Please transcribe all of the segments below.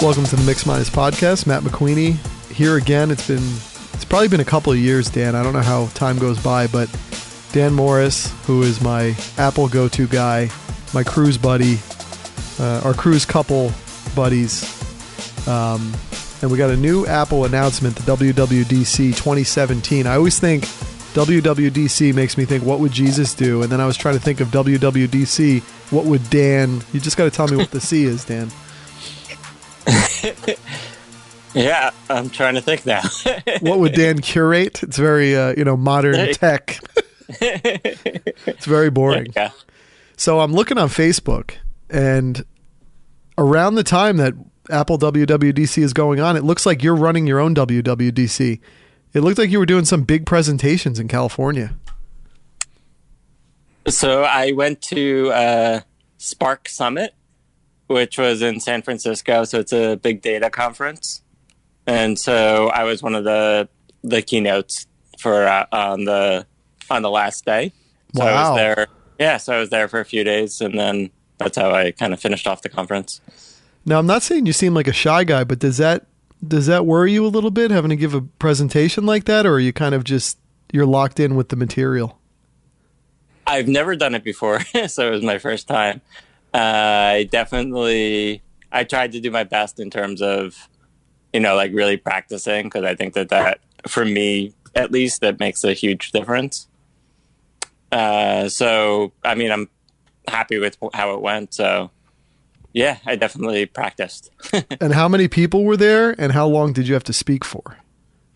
Welcome to the Mix Minus Podcast. Matt McQueenie here again. It's probably been a couple of years, Dan. I don't know how time goes by, but Dan Morris, who is my Apple go-to guy, my cruise buddy, our cruise couple buddies, and we got a new Apple announcement, the WWDC 2017. I always think WWDC makes me think, what would Jesus do? And then I was trying to think of WWDC, what would Dan... You just got to tell me what the C is, Dan. Yeah, I'm trying to think now. What would Dan curate? It's very, modern tech. It's very boring. Yeah. So I'm looking on Facebook, and around the time that Apple WWDC is going on, it looks like you're running your own WWDC. It looked like you were doing some big presentations in California. So I went to Spark Summit, which was in San Francisco. So it's a big data conference. And so I was one of the keynotes for on the last day. So wow. I was there. Yeah, so I was there for a few days, and then that's how I kind of finished off the conference. Now, I'm not saying you seem like a shy guy, but does that worry you a little bit, having to give a presentation like that, or are you kind of just, you're locked in with the material? I've never done it before, so it was my first time. I tried to do my best in terms of, really practicing, because I think that for me, at least, that makes a huge difference. So, I'm happy with how it went. So, yeah, I definitely practiced. And how many people were there, and how long did you have to speak for?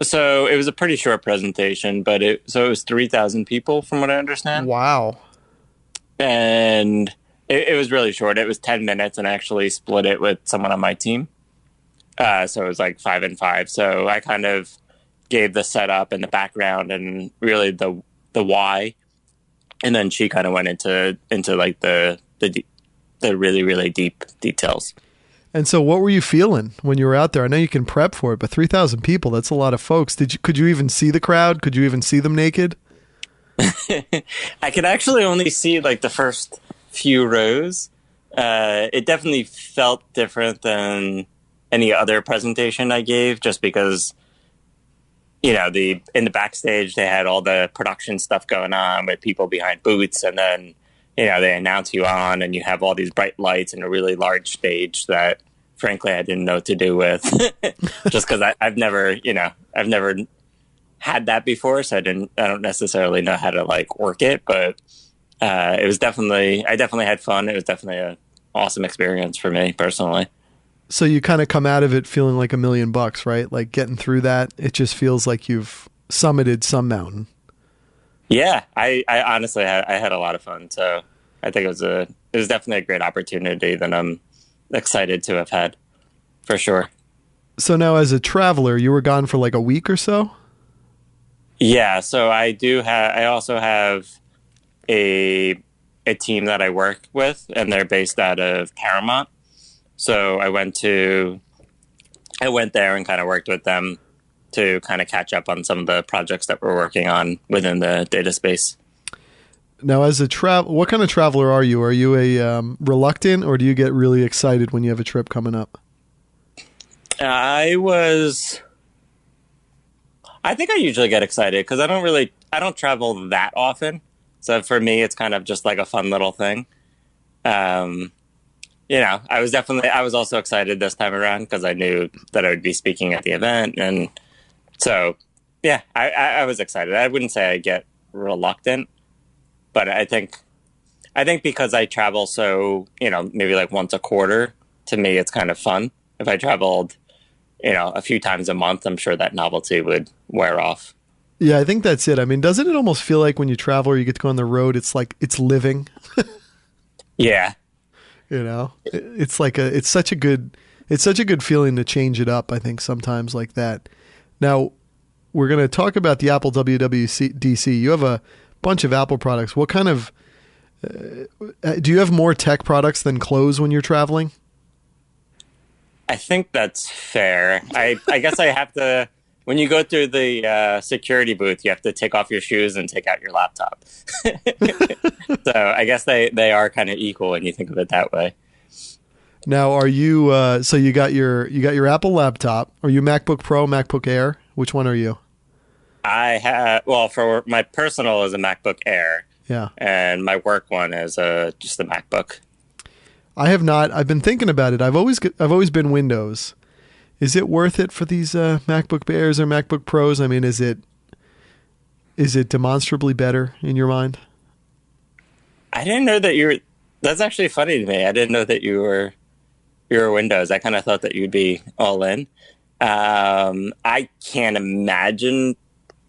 So it was a pretty short presentation, but it was 3,000 people from what I understand. Wow. And it was really short. It was 10 minutes, and I actually split it with someone on my team. So it was like 5 and 5. So I kind of gave the setup and the background and really the why. And then she kind of went into like the really, really deep details. And so what were you feeling when you were out there? I know you can prep for it, but 3,000 people, that's a lot of folks. Could you even see the crowd? Could you even see them naked? I could actually only see like the first few rows. It definitely felt different than any other presentation I gave, just because, in the backstage, they had all the production stuff going on with people behind booths, and then, they announce you on, and you have all these bright lights and a really large stage that, frankly, I didn't know what to do with, just because I've never had that before, so I don't necessarily know how to like work it, but I definitely had fun. It was definitely an awesome experience for me personally. So you kind of come out of it feeling like $1 million, right? Like getting through that, it just feels like you've summited some mountain. Yeah, I honestly I had a lot of fun. So I think it was definitely a great opportunity that I'm excited to have had, for sure. So now, as a traveler, you were gone for like a week or so? Yeah, so I also have a team that I work with, and they're based out of Paramount. So I went there and kind of worked with them to kind of catch up on some of the projects that we're working on within the data space. Now, as what kind of traveler are you? Are you a reluctant, or do you get really excited when you have a trip coming up? I think I usually get excited because I don't travel that often. So for me, it's kind of just like a fun little thing. I was also excited this time around because I knew that I would be speaking at the event. And so, yeah, I was excited. I wouldn't say I get reluctant, but I think because I travel so, maybe like once a quarter, to me, it's kind of fun. If I traveled, a few times a month, I'm sure that novelty would wear off. Yeah, I think that's it. I mean, doesn't it almost feel like when you travel or you get to go on the road, it's like it's living? Yeah. It's like it's such a good feeling to change it up, I think, sometimes like that. Now, we're going to talk about the Apple WWDC. You have a bunch of Apple products. What kind of do you have more tech products than clothes when you're traveling? I think that's fair. I guess I have to, when you go through the security booth, you have to take off your shoes and take out your laptop. So I guess they are kind of equal when you think of it that way. Now, are you? So you got your Apple laptop. Are you MacBook Pro, MacBook Air? Which one are you? I have, well, for my personal is a MacBook Air, Yeah. and my work one is just a MacBook. I have not. I've been thinking about it. I've always been Windows. Is it worth it for these MacBook Airs or MacBook Pros? I mean, is it demonstrably better in your mind? I didn't know that you were. That's actually funny to me. I didn't know that you were Windows. I kind of thought that you'd be all in. I can't imagine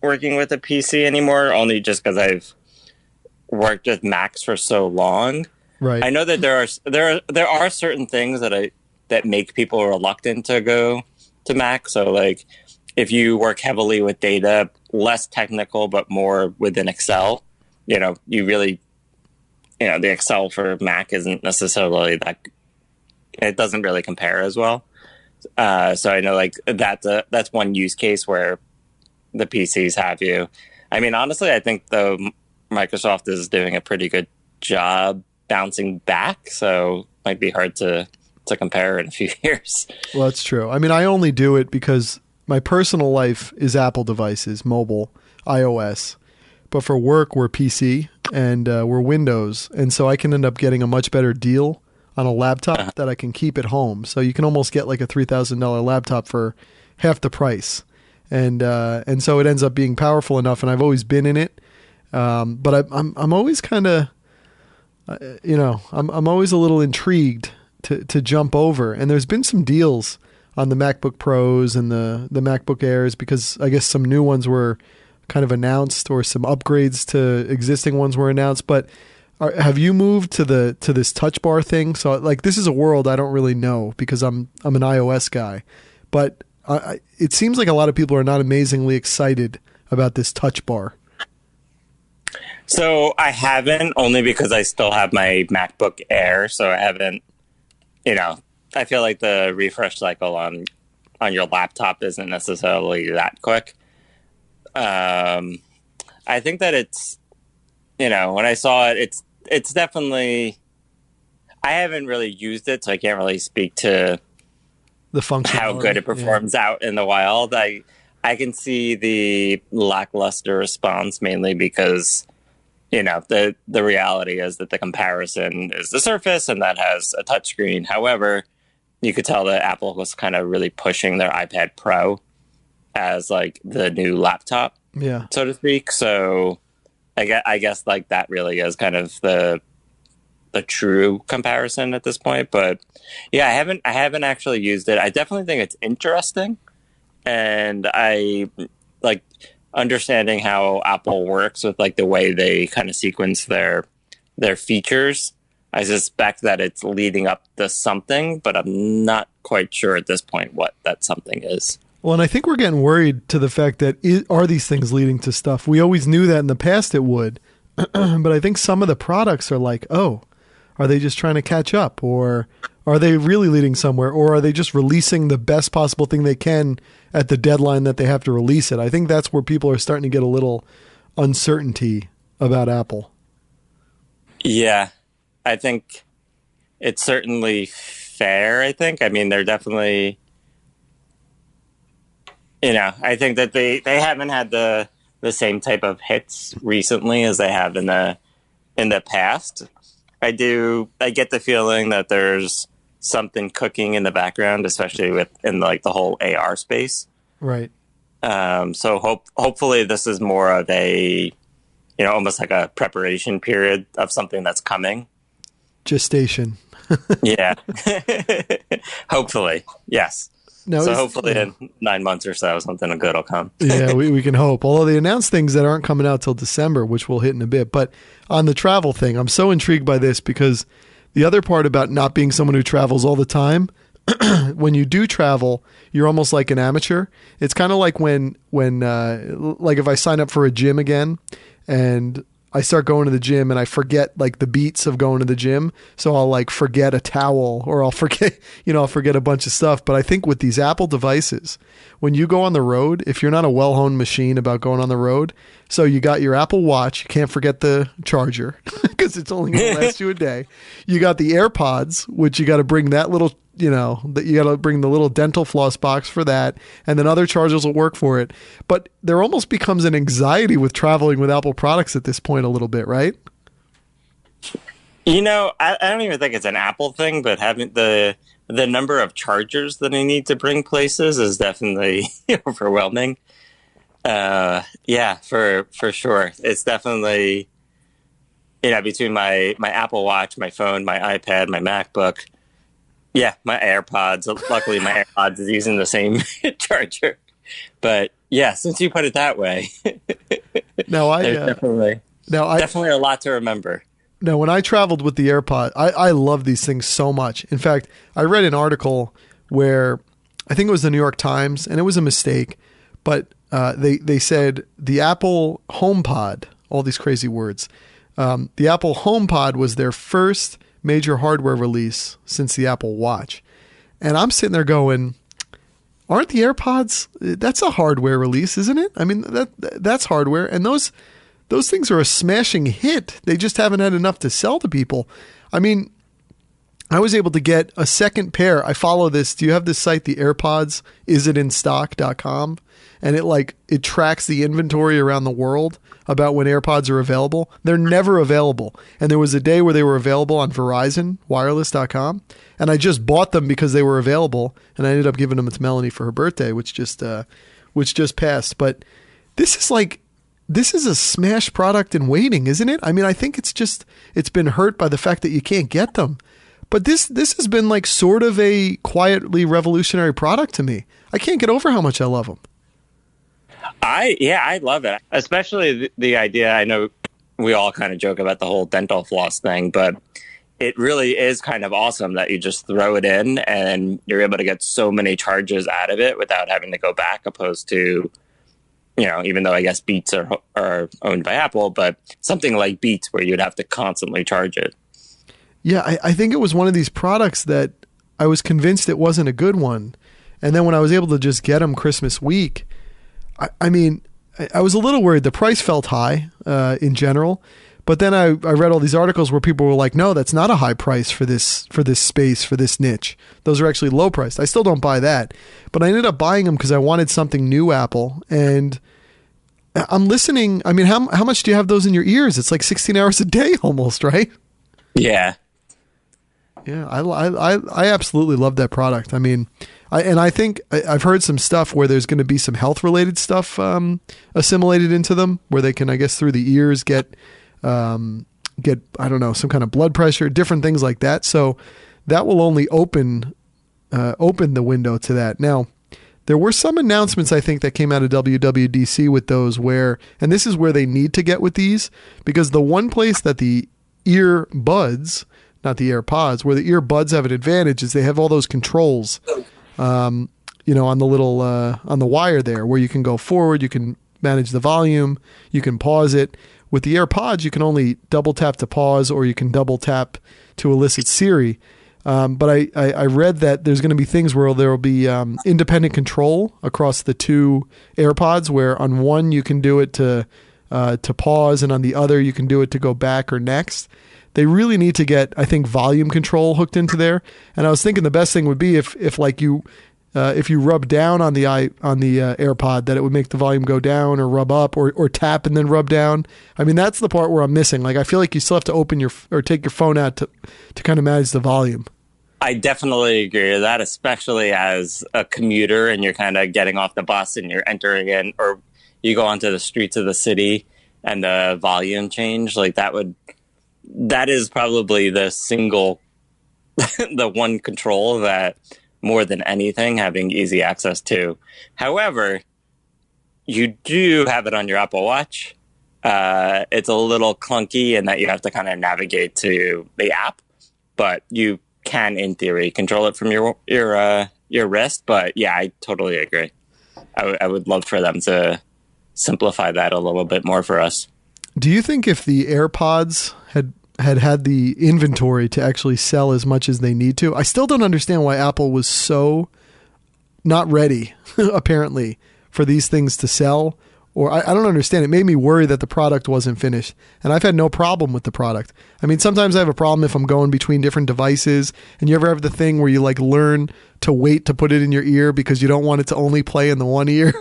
working with a PC anymore, only just because I've worked with Macs for so long. Right. I know that there are certain things that make people reluctant to go to Mac. So like if you work heavily with data, less technical but more within Excel, you really, the Excel for Mac isn't necessarily that. It doesn't really compare as well. So I know like that's one use case where the PCs have you. I mean, honestly, I think though Microsoft is doing a pretty good job bouncing back, so it might be hard to compare in a few years. Well, that's true. I mean, I only do it because my personal life is Apple devices, mobile, iOS. But for work, we're PC and we're Windows. And so I can end up getting a much better deal on a laptop that I can keep at home. So you can almost get like a $3,000 laptop for half the price. And so it ends up being powerful enough, and I've always been in it. But I'm always kind of, I'm always a little intrigued to jump over. And there's been some deals on the MacBook Pros and the MacBook Airs because I guess some new ones were kind of announced or some upgrades to existing ones were announced. But have you moved to this touch bar thing? So like this is a world I don't really know because I'm an iOS guy, but it seems like a lot of people are not amazingly excited about this touch bar. So I haven't, only because I still have my MacBook Air, so I haven't, I feel like the refresh cycle on your laptop isn't necessarily that quick. I think that it's, when I saw it, it's definitely, I haven't really used it, so I can't really speak to the function, how good it performs out in the wild. I can see the lackluster response mainly because, the reality is that the comparison is the Surface and that has a touchscreen. However, you could tell that Apple was kind of really pushing their iPad Pro as like the new laptop, so to speak. So I guess like that really is kind of the true comparison at this point. But yeah, I haven't actually used it. I definitely think it's interesting, and I like understanding how Apple works with like the way they kind of sequence their features. I suspect that it's leading up to something, but I'm not quite sure at this point what that something is. Well, and I think we're getting worried to the fact that are these things leading to stuff? We always knew that in the past it would, but I think some of the products are like, oh, are they just trying to catch up, or are they really leading somewhere, or are they just releasing the best possible thing they can at the deadline that they have to release it? I think that's where people are starting to get a little uncertainty about Apple. Yeah, I think it's certainly fair, I think. I mean, they're definitely, I think that they haven't had the same type of hits recently as they have in the past. I get the feeling that there's something cooking in the background, especially in like the whole AR space. Right. So hopefully this is more of a, almost like a preparation period of something that's coming. Gestation. Yeah. Hopefully. Yes. No, so hopefully in 9 months or so, something good will come. Yeah, we can hope. Although they announced things that aren't coming out till December, which we'll hit in a bit. But on the travel thing, I'm so intrigued by this because the other part about not being someone who travels all the time, when you do travel, you're almost like an amateur. It's kind of like when like if I sign up for a gym again and I start going to the gym and I forget like the beats of going to the gym. So I'll like forget a towel or I'll forget a bunch of stuff. But I think with these Apple devices, when you go on the road, if you're not a well-honed machine about going on the road, So you got your Apple Watch. You can't forget the charger because it's only going to last you a day. You got the AirPods, which you got to bring that little, that you got to bring the little dental floss box for that. And then other chargers will work for it. But there almost becomes an anxiety with traveling with Apple products at this point a little bit, right? I don't even think it's an Apple thing, but having the number of chargers that I need to bring places is definitely overwhelming. Yeah, for sure. It's definitely, between my Apple Watch, my phone, my iPad, my MacBook. Yeah, my AirPods. Luckily, my AirPods is using the same charger. But yeah, since you put it that way, there's definitely a lot to remember. Now, when I traveled with the AirPod, I love these things so much. In fact, I read an article where I think it was the New York Times, and it was a mistake, but they said the Apple HomePod, all these crazy words, the Apple HomePod was their first major hardware release since the Apple Watch. And I'm sitting there going, aren't the AirPods, that's a hardware release, isn't it? I mean, that's hardware. And those things are a smashing hit. They just haven't had enough to sell to people. I mean, I was able to get a second pair. I follow this. Do you have this site, the AirPods, isitinstock.com? And it tracks the inventory around the world about when AirPods are available. They're never available. And there was a day where they were available on Verizon, wireless.com. And I just bought them because they were available. And I ended up giving them to Melanie for her birthday, which just passed. But this is a smash product in waiting, isn't it? I mean, I think it's been hurt by the fact that you can't get them. But this has been like sort of a quietly revolutionary product to me. I can't get over how much I love them. I love it. Especially the idea, I know we all kind of joke about the whole dental floss thing, but it really is kind of awesome that you just throw it in and you're able to get so many charges out of it without having to go back, opposed to, even though I guess Beats are owned by Apple, but something like Beats where you'd have to constantly charge it. Yeah, I think it was one of these products that I was convinced it wasn't a good one. And then when I was able to just get them Christmas week, I mean, I was a little worried. The price felt high in general. But then I read all these articles where people were like, no, that's not a high price for this space, for this niche. Those are actually low priced. I still don't buy that. But I ended up buying them because I wanted something new Apple. And I'm listening. I mean, how much do you have those in your ears? It's like 16 hours a day almost, right? Yeah. Yeah, I absolutely love that product. I mean, I think I've heard some stuff where there's going to be some health related stuff assimilated into them, where they can, I guess, through the ears get I don't know, some kind of blood pressure, different things like that. So that will only open the window to that. Now, there were some announcements I think that came out of WWDC with those where, and this is where they need to get with these, because the one place that the earbuds, not the AirPods, where the earbuds have an advantage is they have all those controls, on the little, on the wire there, where you can go forward, you can manage the volume, you can pause it. With the AirPods, you can only double tap to pause, or you can double tap to elicit Siri. But I read that there's going to be things where there will be independent control across the two AirPods, where on one you can do it to pause, and on the other you can do it to go back or next. They really need to get, I think, volume control hooked into there. And I was thinking the best thing would be if you rub down on the AirPod, that it would make the volume go down, or rub up, or tap and then rub down. I mean, that's the part where I'm missing. Like, I feel like you still have to open or take your phone out to kind of manage the volume. I definitely agree with that, especially as a commuter and you're kind of getting off the bus and you're entering in, or you go onto the streets of the city and the volume change. Like, that is probably the one control that, more than anything, having easy access to. However, you do have it on your Apple Watch. It's a little clunky in that you have to kind of navigate to the app, but you can, in theory, control it from your wrist. But yeah, I totally agree. I would love for them to simplify that a little bit more for us. Do you think if the AirPods had the inventory to actually sell as much as they need to? I still don't understand why Apple was so not ready, apparently, for these things to sell, or I don't understand. It made me worry that the product wasn't finished. And I've had no problem with the product. I mean, sometimes I have a problem if I'm going between different devices, and you ever have the thing where you like learn to wait to put it in your ear because you don't want it to only play in the one ear.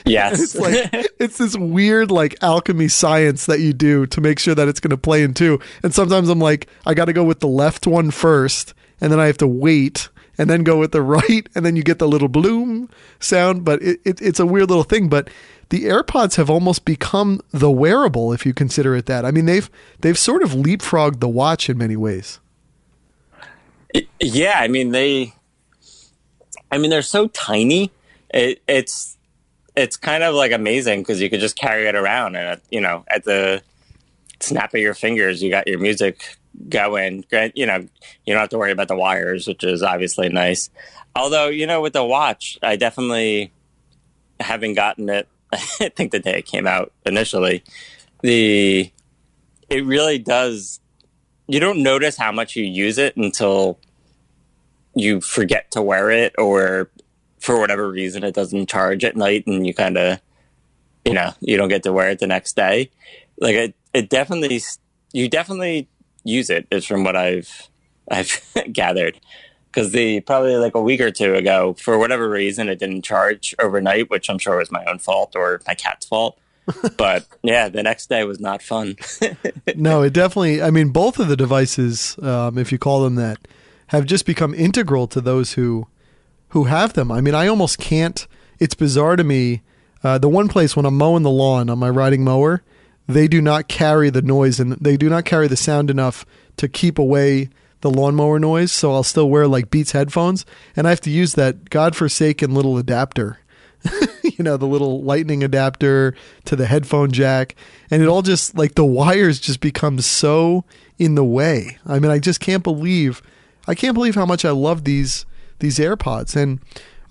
Yes. It's like, it's this weird like alchemy science that you do to make sure that it's going to play in two. And sometimes I'm like, I got to go with the left one first, and then I have to wait and then go with the right, and then you get the little bloom sound. But it's a weird little thing. But the AirPods have almost become the wearable, if you consider it that. I mean, they've sort of leapfrogged the watch in many ways. Yeah, I mean they're so tiny. It's kind of like amazing because you could just carry it around, and at the snap of your fingers, you got your music going. You don't have to worry about the wires, which is obviously nice. Although, with the watch, I definitely haven't gotten it. I think the day it came out initially, it really does. You don't notice how much you use it until you forget to wear it, or for whatever reason it doesn't charge at night, and you kind of, you don't get to wear it the next day. Like it definitely, you definitely use it. Is from what I've gathered. Because probably like a week or two ago, for whatever reason, it didn't charge overnight, which I'm sure was my own fault or my cat's fault. But yeah, the next day was not fun. No, it definitely, I mean, both of the devices, if you call them that, have just become integral to those who have them. I mean, I almost can't, it's bizarre to me. The one place when I'm mowing the lawn on my riding mower, they do not carry the noise and they do not carry the sound enough to keep away the lawnmower noise. So I'll still wear like Beats headphones, and I have to use that godforsaken little adapter, the little lightning adapter to the headphone jack. And it all just like the wires just become so in the way. I mean, I can't believe how much I love these AirPods. And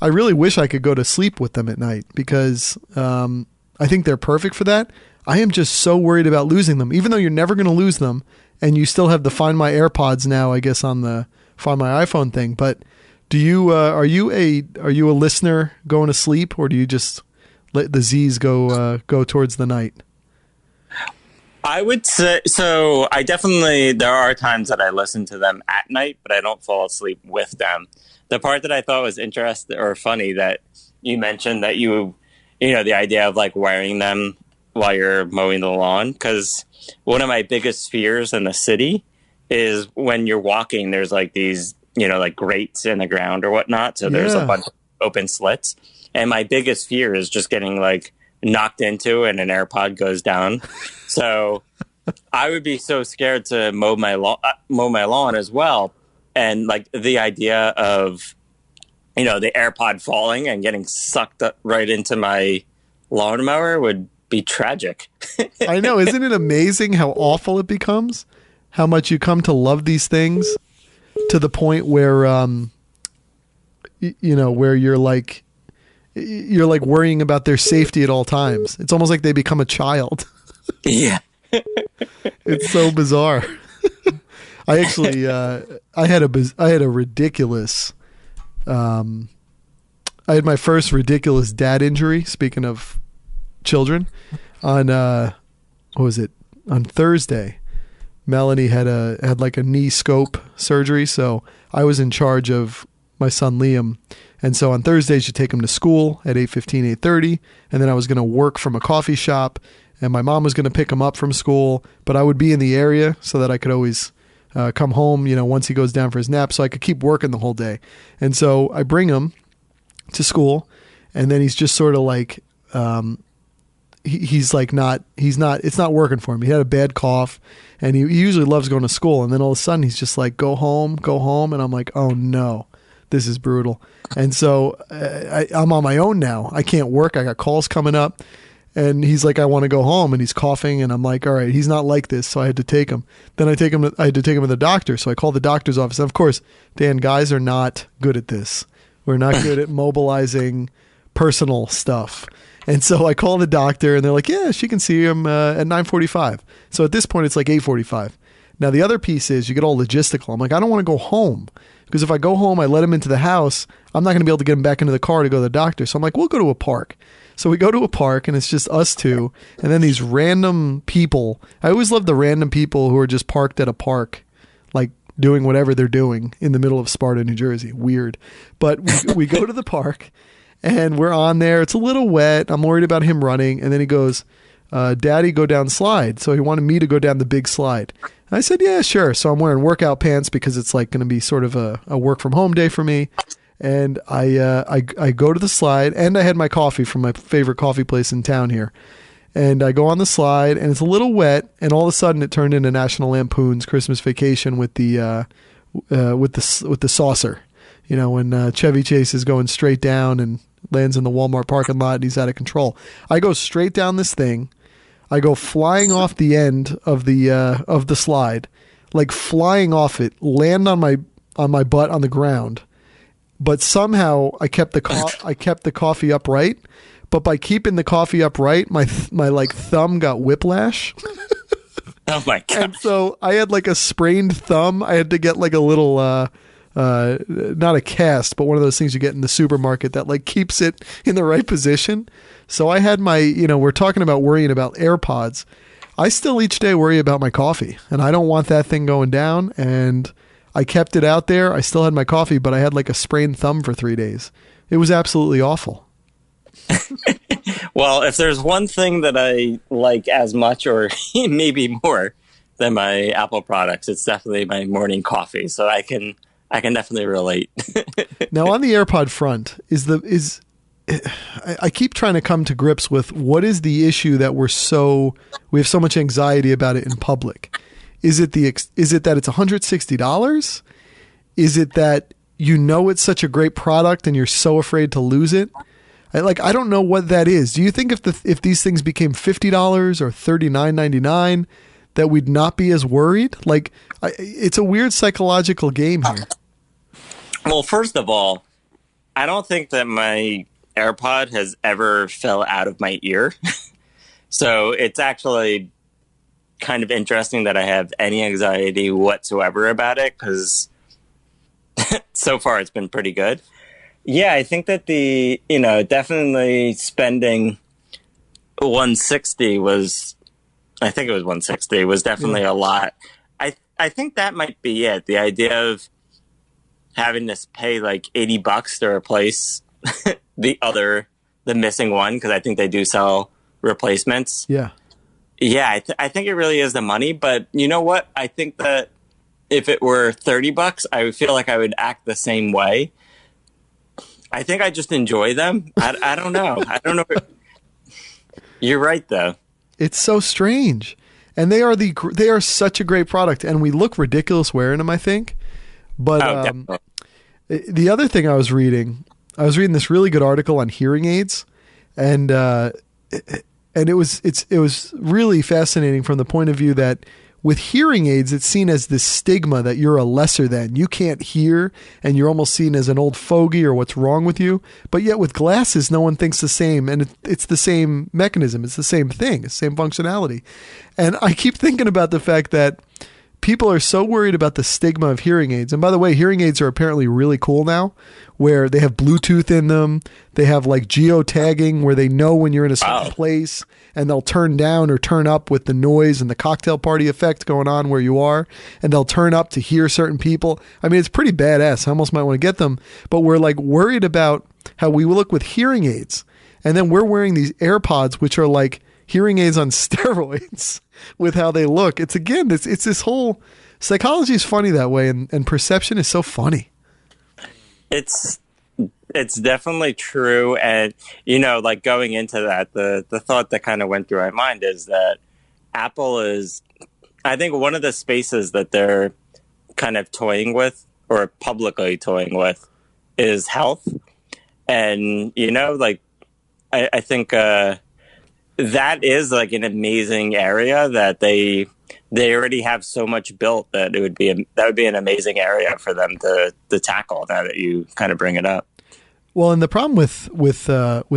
I really wish I could go to sleep with them at night because I think they're perfect for that. I am just so worried about losing them, even though you're never going to lose them. And you still have the Find My AirPods now, I guess, on the Find My iPhone thing. But do you are you a listener going to sleep, or do you just let the Z's go towards the night? I would say so. I definitely, there are times that I listen to them at night, but I don't fall asleep with them. The part that I thought was interesting or funny that you mentioned that the idea of like wearing them while you're mowing the lawn, because one of my biggest fears in the city is when you're walking, there's like these, like grates in the ground or whatnot. So there's a bunch of open slits. And my biggest fear is just getting like knocked into and an AirPod goes down. So I would be so scared to mow my lawn as well. And like the idea of, the AirPod falling and getting sucked up right into my lawnmower would be tragic. I know. Isn't it amazing how awful it becomes? How much you come to love these things to the point where, where you're like worrying about their safety at all times. It's almost like they become a child. Yeah. It's so bizarre. I actually, I had a ridiculous, I had my first ridiculous dad injury. Speaking of children, on on Thursday, Melanie had like a knee scope surgery, so I was in charge of my son Liam, and so on Thursdays you take him to school at 8:15, 8:30, and then I was going to work from a coffee shop, and my mom was going to pick him up from school, but I would be in the area so that I could always come home, once he goes down for his nap, so I could keep working the whole day. And so I bring him to school, and then he's just sort of like, it's not working for him. He had a bad cough, and he usually loves going to school. And then all of a sudden he's just like, go home. And I'm like, oh no, this is brutal. And so I'm on my own now. I can't work. I got calls coming up, and he's like, I want to go home, and he's coughing, and I'm like, all right, he's not like this. So I had to take him. Then I had to take him to the doctor. So I called the doctor's office. And of course, Dan, guys are not good at this. We're not good at mobilizing personal stuff. And so I call the doctor, and they're like, yeah, she can see him at 9:45. So at this point, it's like 8:45. Now, the other piece is you get all logistical. I'm like, I don't want to go home, because if I go home, I let him into the house, I'm not going to be able to get him back into the car to go to the doctor. So I'm like, we'll go to a park. So we go to a park and it's just us two, and then these random people. I always love the random people who are just parked at a park, like doing whatever they're doing in the middle of Sparta, New Jersey. Weird. But we go to the park and we're on there. It's a little wet. I'm worried about him running. And then he goes, Daddy, go down slide. So he wanted me to go down the big slide. And I said, yeah, sure. So I'm wearing workout pants because it's like going to be sort of a work from home day for me. And I go to the slide, and I had my coffee from my favorite coffee place in town here. And I go on the slide, and it's a little wet, and all of a sudden it turned into National Lampoon's Christmas Vacation with the saucer. You know, when Chevy Chase is going straight down and lands in the Walmart parking lot, and he's out of control. I go straight down this thing. I go flying off the end of the slide, like flying off it, land on my butt on the ground. But somehow I kept the coffee upright. But by keeping the coffee upright, my like thumb got whiplash. Oh my god! And so I had like a sprained thumb. I had to get like a little, not a cast, but one of those things you get in the supermarket that like keeps it in the right position. So I had my, we're talking about worrying about AirPods. I still each day worry about my coffee, and I don't want that thing going down. And I kept it out there. I still had my coffee, but I had like a sprained thumb for 3 days. It was absolutely awful. Well, if there's one thing that I like as much or maybe more than my Apple products, it's definitely my morning coffee. So I can definitely relate. Now on the AirPod front I keep trying to come to grips with what is the issue that we have so much anxiety about it in public. Is it that it's $160? Is it that it's such a great product and you're so afraid to lose it? I don't know what that is. Do you think if these things became $50 or $39.99 that we'd not be as worried? It's a weird psychological game here. Well, first of all, I don't think that my AirPod has ever fell out of my ear. So it's actually kind of interesting that I have any anxiety whatsoever about it, because so far it's been pretty good. Yeah, I think that definitely spending $160 was definitely a lot. I think that might be it. The idea of having to pay like $80 to replace the missing one, because I think they do sell replacements. Yeah. Yeah, I think it really is the money, but you know what? I think that if it were $30, I would feel like I would act the same way. I think I just enjoy them. I don't know. I don't know. You're right, though. It's so strange, and they are such a great product, and we look ridiculous wearing them, I think. But the other thing I was reading this really good article on hearing aids, and it was really fascinating from the point of view that with hearing aids, it's seen as this stigma that you're a lesser than. You can't hear, and you're almost seen as an old fogey or what's wrong with you. But yet with glasses, no one thinks the same, and it's the same mechanism. It's the same thing. It's the same functionality. And I keep thinking about the fact that people are so worried about the stigma of hearing aids. And by the way, hearing aids are apparently really cool now, where they have Bluetooth in them. They have like geotagging where they know when you're in a certain place, and they'll turn down or turn up with the noise and the cocktail party effect going on where you are. And they'll turn up to hear certain people. I mean, it's pretty badass. I almost might want to get them, but we're like worried about how we look with hearing aids. And then we're wearing these AirPods, which are like hearing aids on steroids with how they look. It's this whole psychology is funny that way, and perception is so funny. It's definitely true. And, like going into that, the thought that kind of went through my mind is that Apple is, I think, one of the spaces that they're kind of toying with, or publicly toying with, is health. And, I think that is like an amazing area that they already have so much built that would be an amazing area for them to tackle, now that you kind of bring it up. Well, and the problem with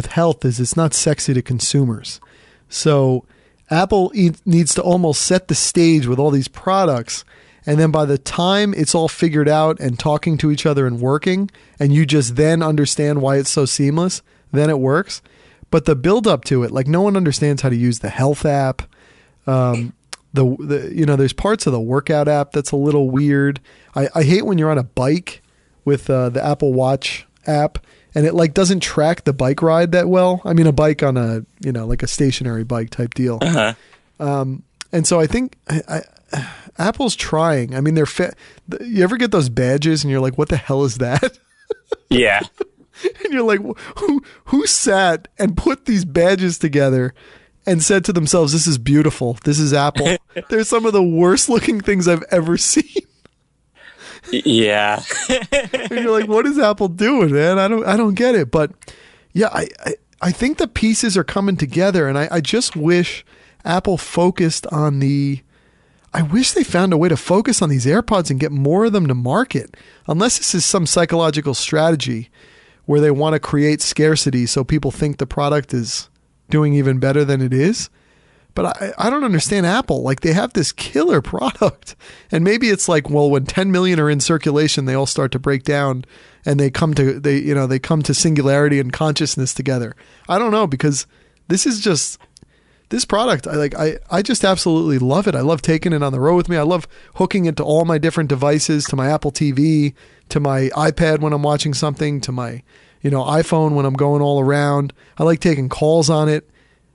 health is it's not sexy to consumers. So Apple needs to almost set the stage with all these products, and then by the time it's all figured out and talking to each other and working, and you just then understand why it's so seamless, then it works. but the build up to it, like no one understands how to use the health app. There's parts of the workout app that's a little weird. I hate when you're on a bike with the Apple Watch app and it like doesn't track the bike ride that well. I mean, a bike on a, like a stationary bike type deal. And so I think Apple's trying. I mean, you ever get those badges and you're like, what the hell is that? Yeah. And you're like, who sat and put these badges together and said to themselves, this is beautiful. This is Apple. They're some of the worst looking things I've ever seen. Yeah. And you're like, what is Apple doing, man? I don't get it. But yeah, I think the pieces are coming together, and I just wish Apple focused on I wish they found a way to focus on these AirPods and get more of them to market. Unless this is some psychological strategy where they want to create scarcity so people think the product is doing even better than it is. But I don't understand Apple. Like, they have this killer product, and maybe it's like, well, when 10 million are in circulation, they all start to break down and they come to singularity and consciousness together. I don't know, because this product, I just absolutely love it. I love taking it on the road with me. I love hooking it to all my different devices, to my Apple TV, to my iPad when I'm watching something, to my iPhone when I'm going all around. I like taking calls on it.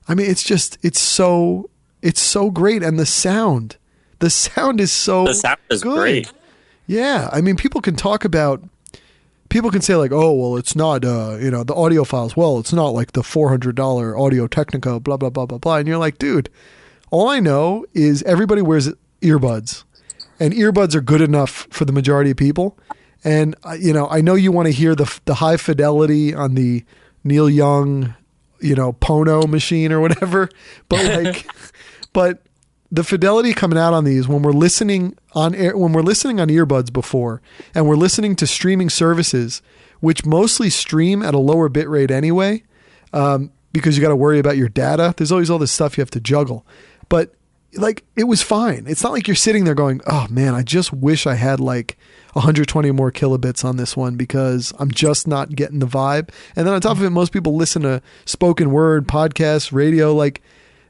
I mean, it's so great. And the sound is so The sound is good. great. Yeah. I mean, people can say like, oh, well, it's not, the audio files. Well, it's not like the $400 Audio Technica, blah, blah, blah, blah, blah. And you're like, dude, all I know is everybody wears earbuds, and earbuds are good enough for the majority of people. And, I know you want to hear the high fidelity on the Neil Young, Pono machine or whatever, but but the fidelity coming out on these when we're listening on earbuds before, and we're listening to streaming services, which mostly stream at a lower bit rate anyway, because you got to worry about your data. There's always all this stuff you have to juggle, but like, it was fine. It's not like you're sitting there going, oh man, I just wish I had like 120 more kilobits on this one, because I'm just not getting the vibe. And then on top of it, most people listen to spoken word, podcasts, radio, like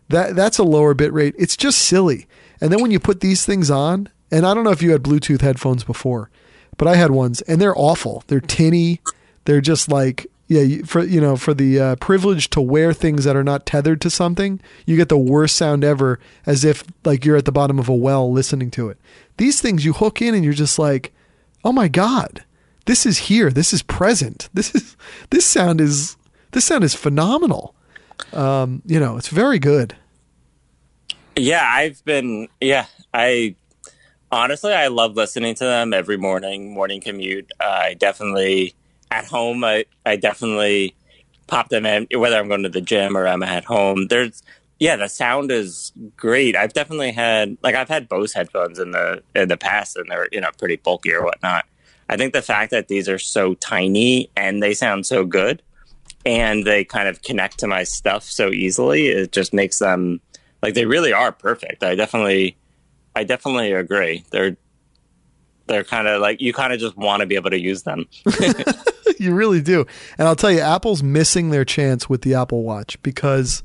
that's a lower bit rate. It's just silly. And then when you put these things on, and I don't know if you had Bluetooth headphones before, but I had ones, and they're awful. They're tinny. They're just like, for the privilege to wear things that are not tethered to something, you get the worst sound ever, as if like you're at the bottom of a well listening to it. These things you hook in and you're just like, oh my God, this is here. This is present. This sound is phenomenal. It's very good. Yeah, I honestly love listening to them every morning commute. I definitely, at home, I definitely pop them in, whether I'm going to the gym or I'm at home. The sound is great. I've definitely had Bose headphones in the past, and they're, pretty bulky or whatnot. I think the fact that these are so tiny and they sound so good, and they kind of connect to my stuff so easily, it just makes them, like, they really are perfect. I definitely agree. They're kind of like, you kind of just want to be able to use them. You really do. And I'll tell you, Apple's missing their chance with the Apple Watch, because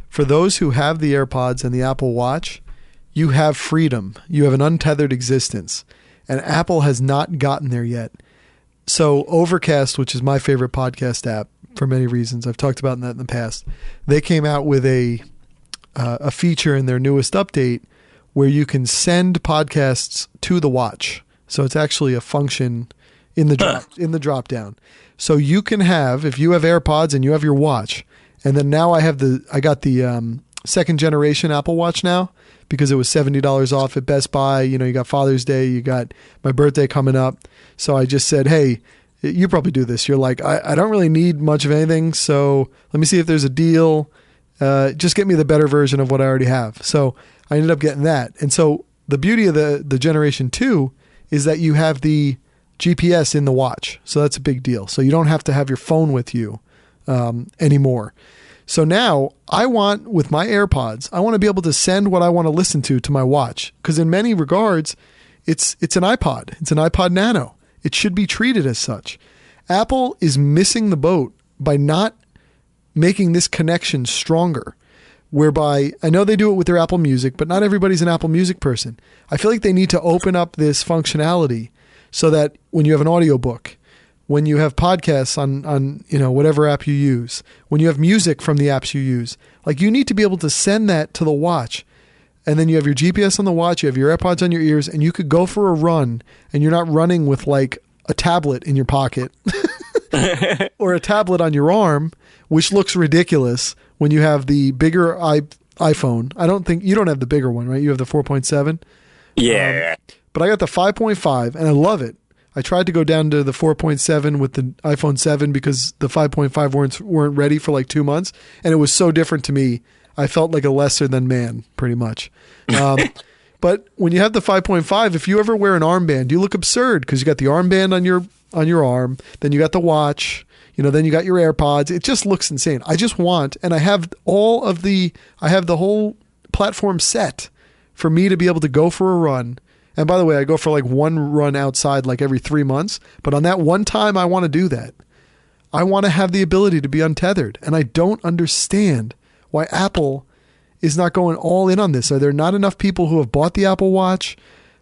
for those who have the AirPods and the Apple Watch, you have freedom. You have an untethered existence. And Apple has not gotten there yet. So Overcast, which is my favorite podcast app for many reasons, I've talked about that in the past, they came out with a feature in their newest update where you can send podcasts to the watch. So it's actually a function in the drop down. So you can have, if you have AirPods and you have your watch, and then now I got the second generation Apple Watch now, because it was $70 off at Best Buy. You got Father's Day, you got my birthday coming up. So I just said, hey, you probably do this. You're like, I don't really need much of anything, so let me see if there's a deal. Just get me the better version of what I already have. So I ended up getting that. And so the beauty of the Generation 2 is that you have the GPS in the watch. So that's a big deal. So you don't have to have your phone with you anymore. So now with my AirPods, I want to be able to send what I want to listen to my watch. Because in many regards, it's an iPod. It's an iPod Nano. It should be treated as such. Apple is missing the boat by not making this connection stronger, whereby I know they do it with their Apple Music, but not everybody's an Apple Music person. I feel like they need to open up this functionality so that when you have an audiobook, when you have podcasts on whatever app you use, when you have music from the apps you use, like you need to be able to send that to the watch. And then you have your GPS on the watch, you have your AirPods on your ears, and you could go for a run and you're not running with like a tablet in your pocket or a tablet on your arm, which looks ridiculous when you have the bigger iPhone. I don't think you don't have the bigger one, right? You have the 4.7. Yeah. But I got the 5.5 and I love it. I tried to go down to the 4.7 with the iPhone 7 because the 5.5 weren't ready for like 2 months. And it was so different to me. I felt like a lesser than man, pretty much. But when you have the 5.5, if you ever wear an armband, you look absurd because you got the armband on your arm, then you got the watch, then you got your AirPods. It just looks insane. I just want, and I have the whole platform set for me to be able to go for a run. And by the way, I go for like one run outside like every 3 months. But on that one time, I want to do that. I want to have the ability to be untethered. And I don't understand why Apple is not going all in on this. Are there not enough people who have bought the Apple Watch,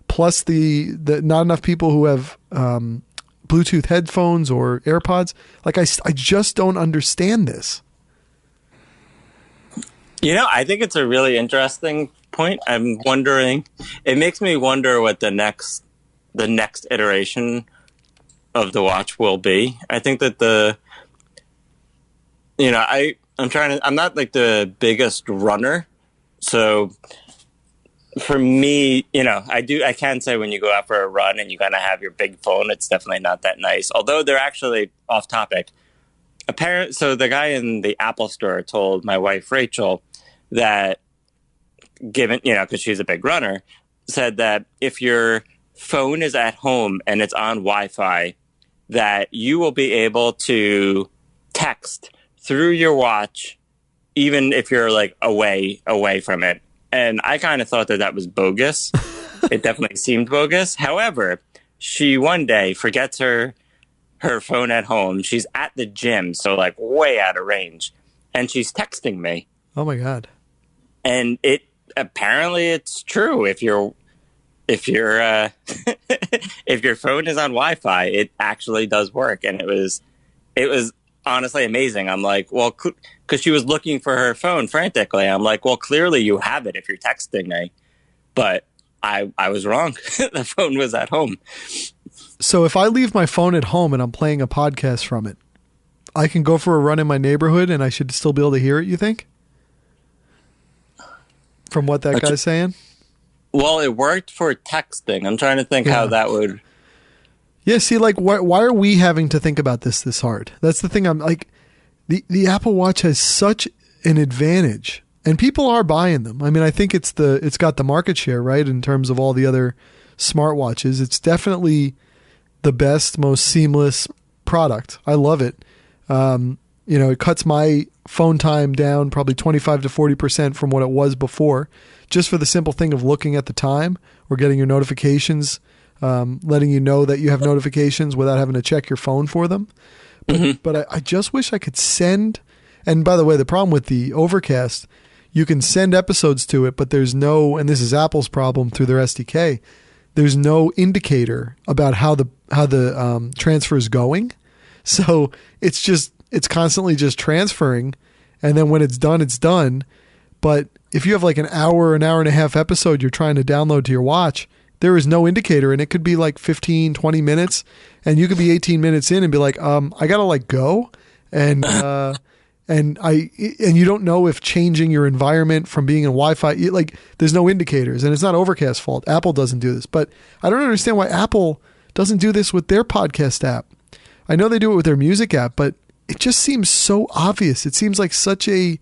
plus the not enough people who have Bluetooth headphones or AirPods? Like I just don't understand this. I think it's a really interesting point. I'm wondering, it makes me wonder what the next iteration of the watch will be. I think that I'm not like the biggest runner. So for me, I can say when you go out for a run and you kind of have your big phone, it's definitely not that nice. Although they're actually off topic. So the guy in the Apple store told my wife, Rachel, that given, because she's a big runner, said that if your phone is at home and it's on Wi-Fi, that you will be able to text through your watch, even if you're like away from it. And I kind of thought that was bogus. It definitely seemed bogus. However, she one day forgets her phone at home. She's at the gym, so like way out of range, and she's texting me. Oh my God. And apparently it's true. If your if your phone is on Wi-Fi, it actually does work. And it was honestly amazing. I'm like, well, because she was looking for her phone frantically. I'm like, well, clearly you have it if you're texting me. But I was wrong. The phone was at home. So if I leave my phone at home and I'm playing a podcast from it, I can go for a run in my neighborhood and I should still be able to hear it, you think? From what that guy's saying? Well, it worked for texting. I'm trying to think how that would... Yeah, see, like, why are we having to think about this hard? That's the thing. I'm like, the Apple Watch has such an advantage, and people are buying them. I mean, I think it's got the market share, right, in terms of all the other smartwatches. It's definitely the best, most seamless product. I love it. It cuts my phone time down probably 25 to 40% from what it was before, just for the simple thing of looking at the time or getting your notifications, letting you know that you have notifications without having to check your phone for them. But I just wish I could send, and by the way, the problem with the Overcast, you can send episodes to it, but there's no, and this is Apple's problem through their SDK, there's no indicator about how the transfer is going. So it's constantly just transferring, and then when it's done, it's done. But if you have like an hour and a half episode you're trying to download to your watch, there is no indicator, and it could be like 15, 20 minutes, and you could be 18 minutes in and be like, I gotta like go, and you don't know if changing your environment from being in Wi-Fi, like there's no indicators, and it's not Overcast's fault. Apple doesn't do this, but I don't understand why Apple doesn't do this with their podcast app. I know they do it with their music app, but it just seems so obvious. It seems like such a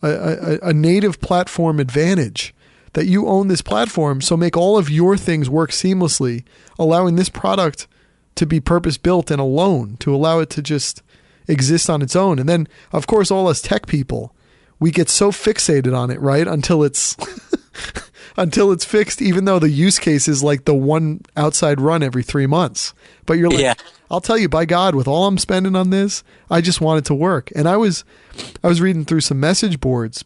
native platform advantage that you own this platform, so make all of your things work seamlessly, allowing this product to be purpose-built and alone, to allow it to just exist on its own. And then, of course, all us tech people, we get so fixated on it, right? Until it's until it's fixed, even though the use case is like the one outside run every 3 months. But you're like, I'll tell you, by God, with all I'm spending on this, I just want it to work. And I was reading through some message boards,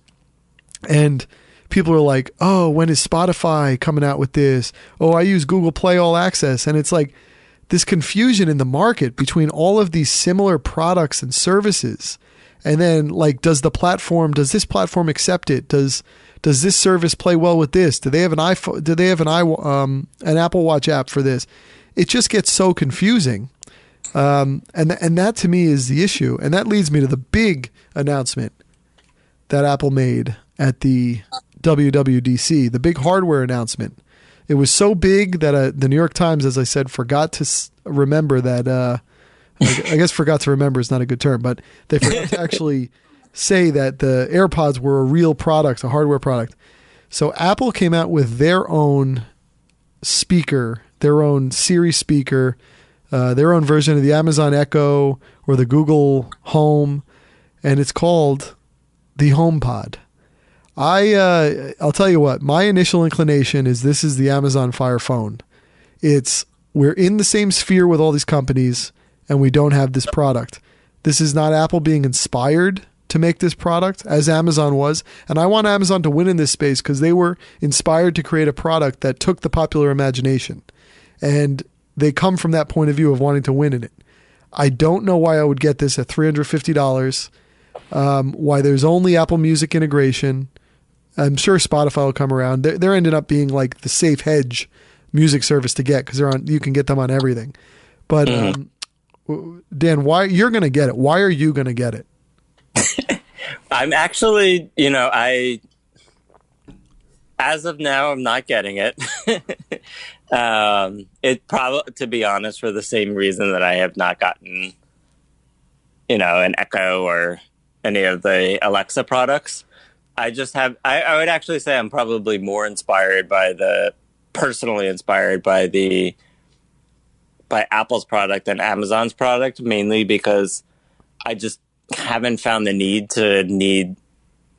and people are like, oh, when is Spotify coming out with this? Oh, I use Google Play All Access. And it's like this confusion in the market between all of these similar products and services. And then, like, does this platform accept it? Does this service play well with this? Do they have an iPhone? Do they have an Apple Watch app for this? It just gets so confusing. And that to me is the issue. And that leads me to the big announcement that Apple made at the WWDC, the big hardware announcement. It was so big that the New York Times, as I said, forgot to remember that. I guess forgot to remember is not a good term, but they forgot to actually say that the AirPods were a real product, a hardware product. So Apple came out with their own speaker, their own Siri speaker, their own version of the Amazon Echo or the Google Home, and it's called the HomePod. I'll tell you what, my initial inclination is this is the Amazon Fire Phone. We're in the same sphere with all these companies, and we don't have this product. This is not Apple being inspired to make this product as Amazon was. And I want Amazon to win in this space because they were inspired to create a product that took the popular imagination. And they come from that point of view of wanting to win in it. I don't know why I would get this at $350, why there's only Apple Music integration. I'm sure Spotify will come around. They're ending up being like the safe hedge music service to get because you can get them on everything. But Dan, why you're going to get it? Why are you going to get it? I'm actually, as of now, I'm not getting it. It probably, to be honest, for the same reason that I have not gotten, an Echo or any of the Alexa products. I would actually say I'm probably more personally inspired by Apple's product than Amazon's product, mainly because I just haven't found the need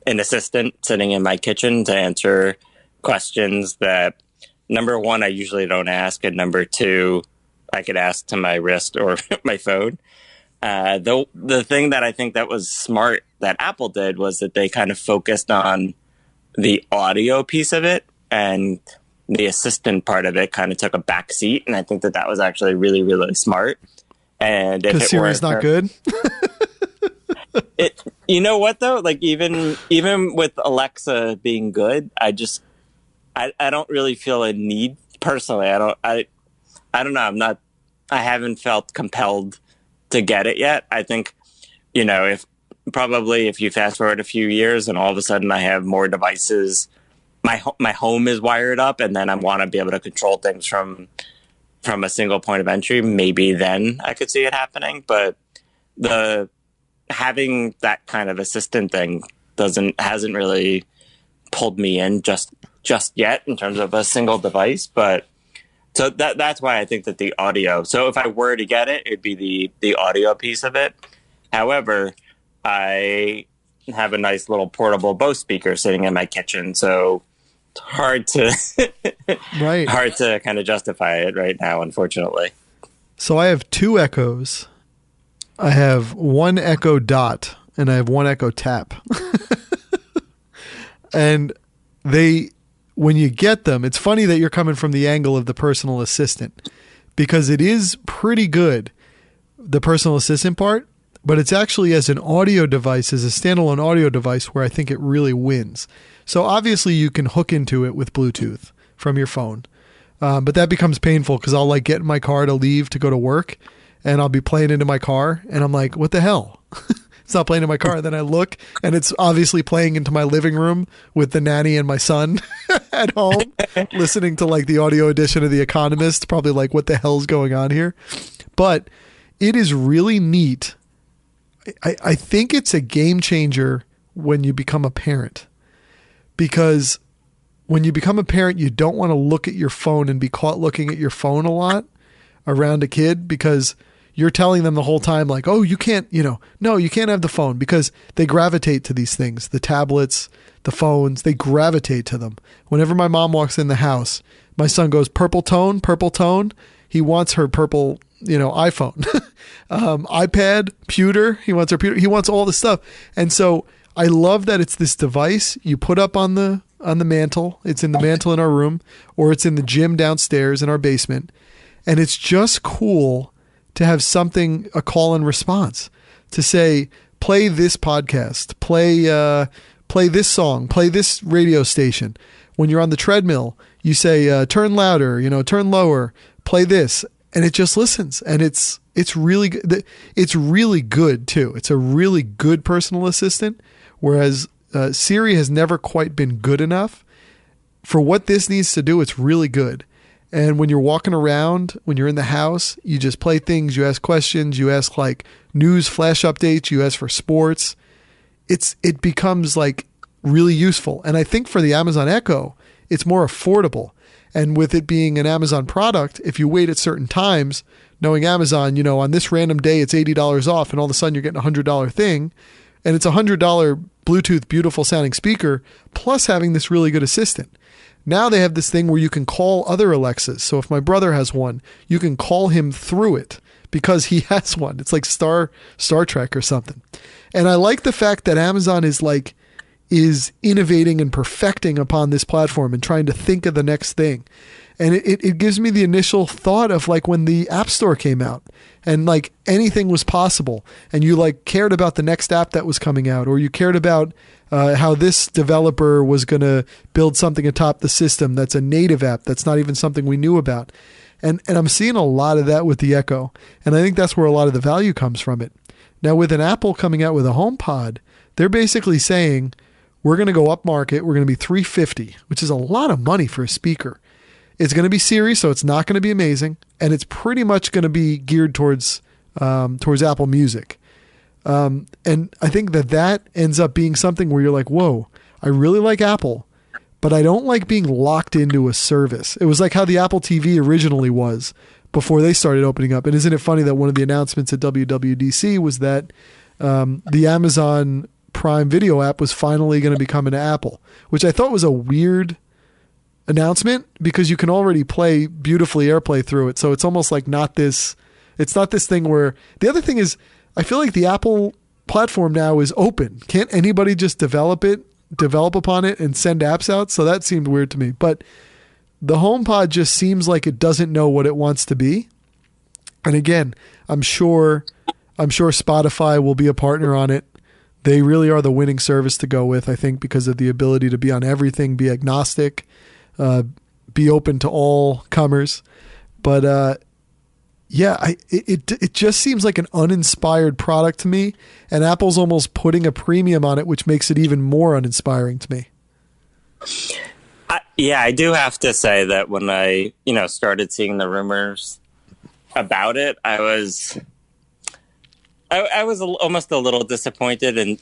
an assistant sitting in my kitchen to answer questions that, number one, I usually don't ask, and number two, I could ask to my wrist or my phone. The thing that I think that was smart that Apple did was that they kind of focused on the audio piece of it, and the assistant part of it kind of took a back seat. And I think that was actually really, really smart. And because Siri's not good. You know what though? Like even with Alexa being good, I don't really feel a need personally. I don't know. I haven't felt compelled to get it yet. I think, if you fast forward a few years and all of a sudden I have more devices, my home is wired up, and then I want to be able to control things from a single point of entry, maybe then I could see it happening. But having that kind of assistant thing hasn't really pulled me in just yet in terms of a single device. But so that's why I think that the audio. So if I were to get it, it'd be the audio piece of it. However, I have a nice little portable Bose speaker sitting in my kitchen, so it's hard to kind of justify it right now, unfortunately. So I have two Echoes. I have one Echo Dot and I have one Echo Tap. And when you get them, it's funny that you're coming from the angle of the personal assistant, because it is pretty good, the personal assistant part, but it's actually as an audio device, as a standalone audio device, where I think it really wins. So obviously you can hook into it with Bluetooth from your phone. But that becomes painful because I'll get in my car to leave to go to work, and I'll be playing into my car and I'm like, what the hell? It's not playing in my car. And then I look and it's obviously playing into my living room with the nanny and my son at home, listening to the audio edition of The Economist, probably what the hell's going on here? But it is really neat. I think it's a game changer when you become a parent, because when you become a parent, you don't want to look at your phone and be caught looking at your phone a lot around a kid, because you're telling them the whole time, like, oh, you can't, no, you can't have the phone, because they gravitate to these things. The tablets, the phones, they gravitate to them. Whenever my mom walks in the house, my son goes, purple tone, purple tone. He wants her purple, iPhone, iPad, pewter. He wants her pewter. He wants all the stuff. And so I love that it's this device you put up on the mantle. It's in the mantle in our room, or it's in the gym downstairs in our basement. And it's just cool to have something, a call and response, to say, play this podcast, play this song, play this radio station. When you're on the treadmill, you say, turn louder, turn lower, play this. And it just listens. And it's really good. It's really good too. It's a really good personal assistant. Whereas Siri has never quite been good enough for what this needs to do. It's really good. And when you're walking around, when you're in the house, you just play things, you ask questions, you ask like news flash updates, you ask for sports. It becomes like really useful. And I think for the Amazon Echo, it's more affordable. And with it being an Amazon product, if you wait at certain times, knowing Amazon, on this random day, it's $80 off, and all of a sudden you're getting a $100 thing, and it's a $100 Bluetooth beautiful sounding speaker, plus having this really good assistant. Now they have this thing where you can call other Alexas. So if my brother has one, you can call him through it because he has one. It's like Star Trek or something. And I like the fact that Amazon is innovating and perfecting upon this platform and trying to think of the next thing. And it gives me the initial thought of like when the App Store came out and like anything was possible, and you like cared about the next app that was coming out, or you cared about how this developer was going to build something atop the system that's a native app that's not even something we knew about. And I'm seeing a lot of that with the Echo. And I think that's where a lot of the value comes from it. Now with an Apple coming out with a HomePod, they're basically saying, we're going to go up market. We're going to be $350, which is a lot of money for a speaker. It's going to be Siri, so it's not going to be amazing, and it's pretty much going to be geared towards Apple Music. And I think that ends up being something where you're like, whoa, I really like Apple, but I don't like being locked into a service. It was like how the Apple TV originally was before they started opening up. And isn't it funny that one of the announcements at WWDC was that the Amazon Prime Video app was finally going to become an Apple, which I thought was a weird announcement because you can already play beautifully AirPlay through it. So it's almost like it's not this thing where the other thing is, I feel like the Apple platform now is open. Can't anybody just develop upon it and send apps out? So that seemed weird to me. But the HomePod just seems like it doesn't know what it wants to be. And again, I'm sure Spotify will be a partner on it. They really are the winning service to go with, I think, because of the ability to be on everything, be agnostic, be open to all comers. But it just seems like an uninspired product to me, and Apple's almost putting a premium on it, which makes it even more uninspiring to me. I do have to say that when I started seeing the rumors about it, I was almost a little disappointed, and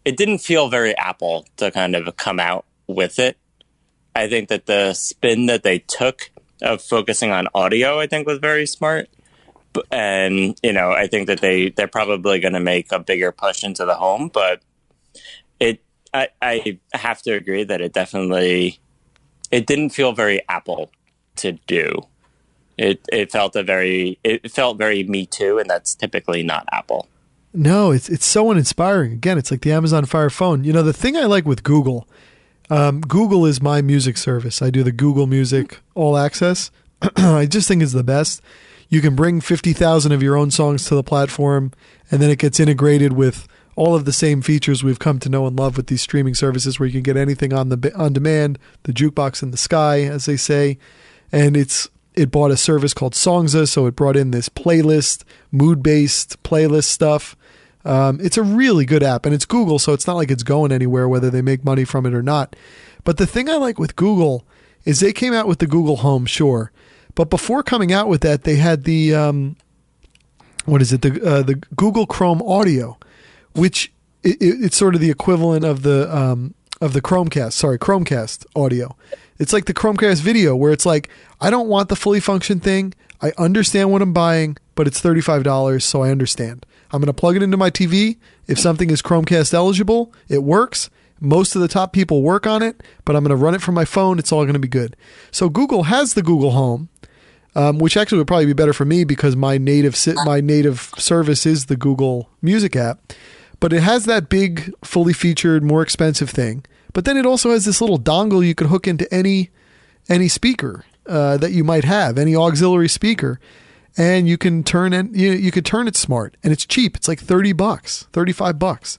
it didn't feel very Apple to kind of come out with it. I think that the spin that they took of focusing on audio, I think, was very smart. And, I think that they're probably going to make a bigger push into the home, but I have to agree that it didn't feel very Apple to do. It felt very Me Too, and that's typically not Apple. No, it's so uninspiring. Again, it's like the Amazon Fire phone. The thing I like with Google, Google is my music service. I do the Google Music All Access. I just think it's the best. You can bring 50,000 of your own songs to the platform, and then it gets integrated with all of the same features we've come to know and love with these streaming services, where you can get anything on demand, the jukebox in the sky, as they say. And it bought a service called Songza, so it brought in this playlist, mood-based playlist stuff. It's a really good app, and it's Google, so it's not like it's going anywhere, whether they make money from it or not. But the thing I like with Google is they came out with the Google Home, sure. But before coming out with that, they had the, the Google Chrome Audio, which it's sort of the equivalent of the Chromecast audio. It's like the Chromecast video, where it's like, I don't want the fully function thing. I understand what I'm buying, but it's $35, so I understand. I'm going to plug it into my TV. If something is Chromecast eligible, it works. Most of the top people work on it, but I'm going to run it from my phone. It's all going to be good. So Google has the Google Home, which actually would probably be better for me because my native service is the Google Music app. But it has that big, fully featured, more expensive thing. But then it also has this little dongle you could hook into any speaker that you might have, any auxiliary speaker, and you can turn it smart, and it's cheap. It's like $30, $35.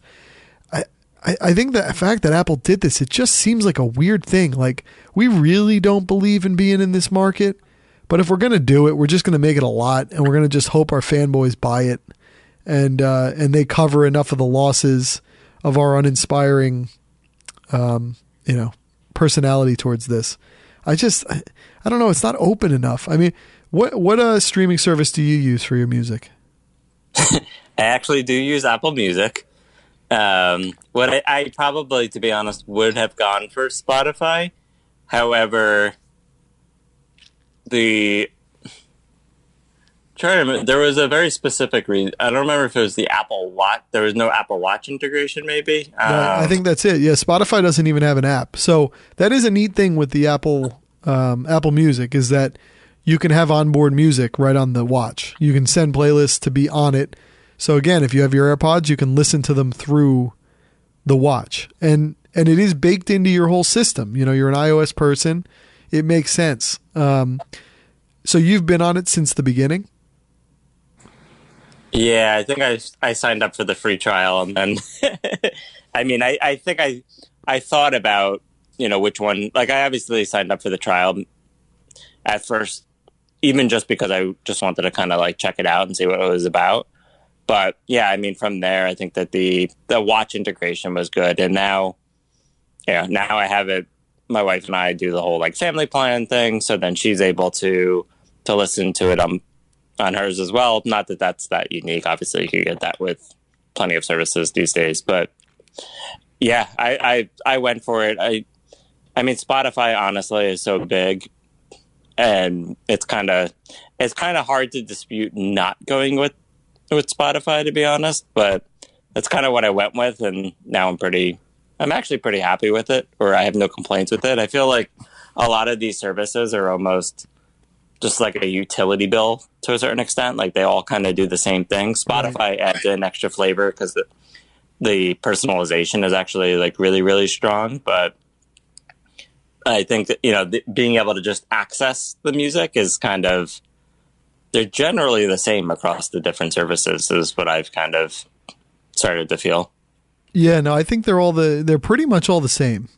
I think the fact that Apple did this, it just seems like a weird thing. Like, we really don't believe in being in this market, but if we're going to do it, we're just going to make it a lot, and we're going to just hope our fanboys buy it, and they cover enough of the losses of our uninspiring, personality towards this. I don't know. It's not open enough. I mean, what streaming service do you use for your music? I actually do use Apple Music. What I probably, to be honest, would have gone for Spotify. However, there was a very specific reason. I don't remember if it was the Apple Watch. There was no Apple Watch integration, maybe. I think that's it. Yeah, Spotify doesn't even have an app. So that is a neat thing with the Apple Music, is that you can have onboard music right on the watch. You can send playlists to be on it. So again, if you have your AirPods, you can listen to them through the watch. And it is baked into your whole system. You're an iOS person. It makes sense. So you've been on it since the beginning? Yeah, I think I signed up for the free trial, and then I mean, I think I thought about, which one. Like, I obviously signed up for the trial at first, even just because I just wanted to kind of like check it out and see what it was about. But yeah, I mean, from there, I think that the watch integration was good, and now I have it. My wife and I do the whole like family plan thing, so then she's able to listen to it on hers as well. Not that that's that unique. Obviously, you can get that with plenty of services these days. But yeah, I went for it. I mean, Spotify honestly is so big, and it's kind of hard to dispute not going with Spotify, to be honest. But that's kind of what I went with, and now I'm actually pretty happy with it, or I have no complaints with it. I feel like a lot of these services are almost just like a utility bill to a certain extent. Like, they all kind of do the same thing. Spotify adds in extra flavor because the personalization is actually like really, really strong. But I think that, being able to just access the music is they're generally the same across the different services, is what I've kind of started to feel. Yeah, no, I think they're pretty much all the same.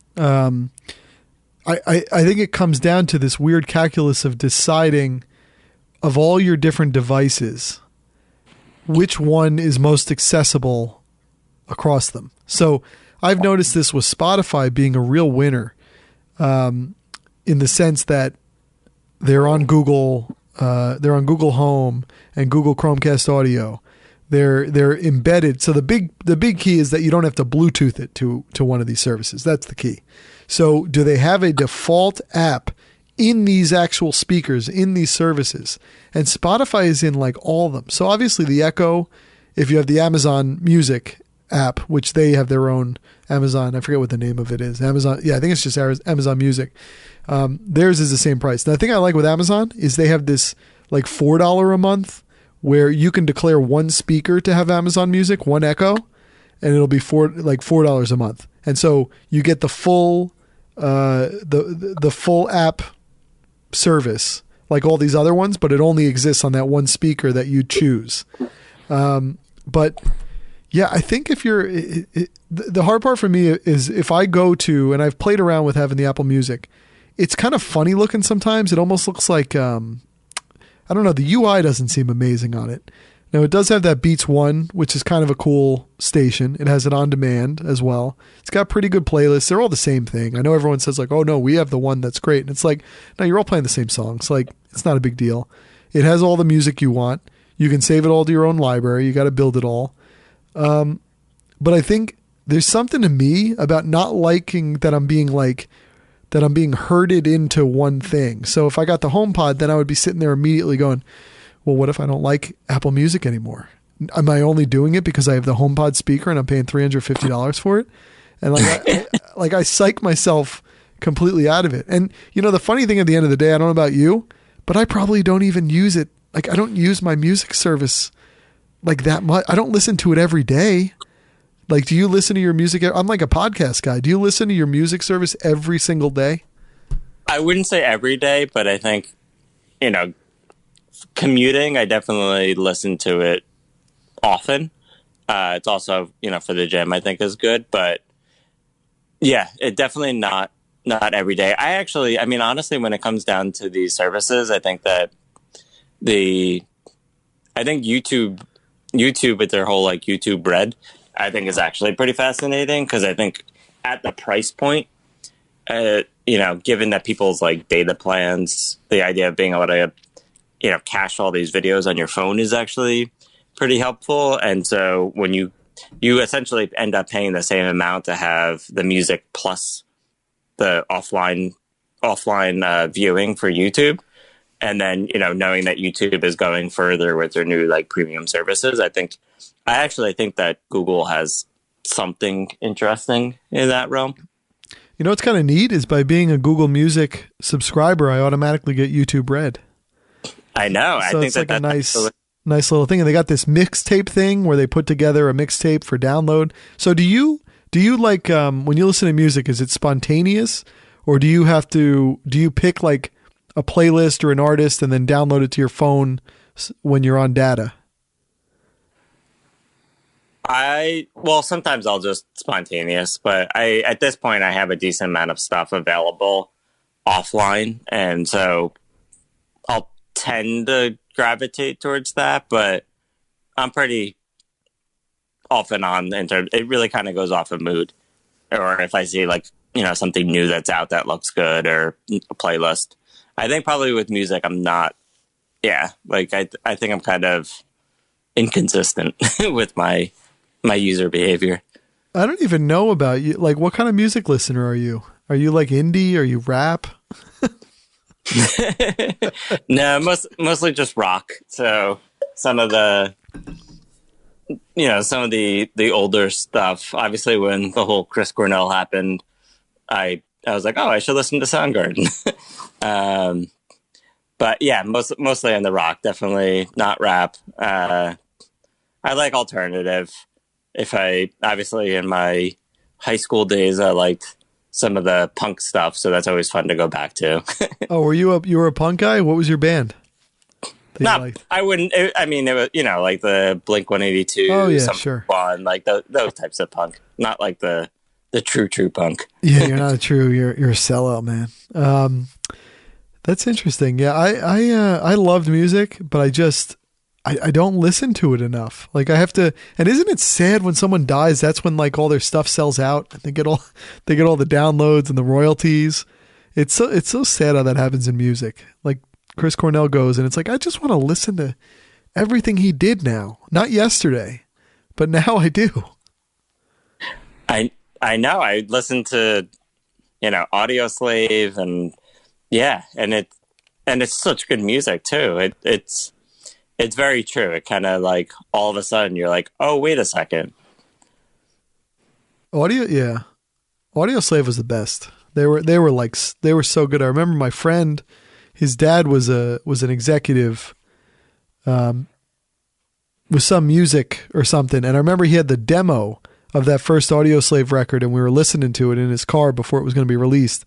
I think it comes down to this weird calculus of deciding, of all your different devices, which one is most accessible across them. So I've noticed this with Spotify being a real winner, in the sense that they're on Google Home and Google Chromecast Audio. They're embedded. So the big key is that you don't have to Bluetooth it to one of these services. That's the key. So do they have a default app in these actual speakers, in these services? And Spotify is in like all of them. So obviously the Echo, if you have the Amazon Music app, which they have their own Amazon, I forget what the name of it is. Amazon. Yeah, I think it's just Amazon Music. Theirs is the same price. Now, the thing I like with Amazon is they have this like $4 a month where you can declare one speaker to have Amazon Music, one Echo, and it'll be $4 a month. And so you get the full the full app service like all these other ones, but it only exists on that one speaker that you choose. But yeah, I think if you're the hard part for me is if I go to, and I've played around with having the Apple Music, it's kind of funny looking sometimes. It almost looks like I don't know, the UI doesn't seem amazing on it. Now, it does have that Beats One, which is kind of a cool station. It has it on demand as well. It's got pretty good playlists. They're all the same thing. I know everyone says like, oh no, we have the one that's great. And it's like, no, you're all playing the same songs. Like, it's not a big deal. It has all the music you want. You can save it all to your own library. You got to build it all. But I think there's something to me about not liking that I'm being like that I'm being herded into one thing. So if I got the HomePod, then I would be sitting there immediately going, well, what if I don't like Apple Music anymore? Am I only doing it because I have the HomePod speaker and I'm paying $350 for it? And I psych myself completely out of it. And the funny thing at the end of the day, I don't know about you, but I probably don't even use it. Like I don't use my music service like that much. I don't listen to it every day. Like, do you listen to your music? I'm like a podcast guy. Do you listen to your music service every single day? I wouldn't say every day, but I think, commuting, I definitely listen to it often. It's also, for the gym, I think is good, but yeah, it definitely not every day. Honestly, when it comes down to these services, I think that YouTube with their whole like YouTube Red, I think is actually pretty fascinating because I think at the price point, given that people's like data plans, the idea of being able to, cache all these videos on your phone is actually pretty helpful. And so when you essentially end up paying the same amount to have the music plus the offline viewing for YouTube. And then, knowing that YouTube is going further with their new like premium services, I actually think that Google has something interesting in that realm. What's kind of neat is by being a Google Music subscriber, I automatically get YouTube Red. I know. So I think it's like a nice little thing. And they got this mixtape thing where they put together a mixtape for download. So do you like when you listen to music, is it spontaneous, or do you pick like a playlist or an artist and then download it to your phone when you're on data? Sometimes I'll just spontaneous, but at this point I have a decent amount of stuff available offline, and so I'll tend to gravitate towards that, but I'm pretty off and on in terms. It really kind of goes off of mood, or if I see like something new that's out that looks good, or a playlist. I think probably with music I'm not. Yeah, like I think I'm kind of inconsistent with my user behavior. I don't even know about you. Like, what kind of music listener are you? Are you like indie? Are you rap? No, mostly just rock. So some of the older stuff. Obviously, when the whole Chris Cornell happened, I was like, oh, I should listen to Soundgarden. But yeah, mostly on the rock. Definitely not rap. I like alternative. Obviously in my high school days, I liked some of the punk stuff, so that's always fun to go back to. Oh, you were a punk guy? What was your band? I wouldn't. It was like the Blink 182. Oh yeah, sure. One, like those types of punk, not like the true punk. Yeah, you're not a true. You're a sellout, man. That's interesting. Yeah, I loved music, but I don't listen to it enough. Like I have to. And isn't it sad when someone dies? That's when like all their stuff sells out. And they get all the downloads and the royalties. It's so sad how that happens in music. Like Chris Cornell goes, and it's like I just want to listen to everything he did now. Not yesterday, but now I do. I know. I listen to Audio Slave, and yeah, and it's such good music too. It's very true. It kind of like all of a sudden you're like, oh, wait a second. Audio Slave was the best. They were so good. I remember my friend, his dad was an executive, with some music or something, and I remember he had the demo of that first Audio Slave record, and we were listening to it in his car before it was going to be released,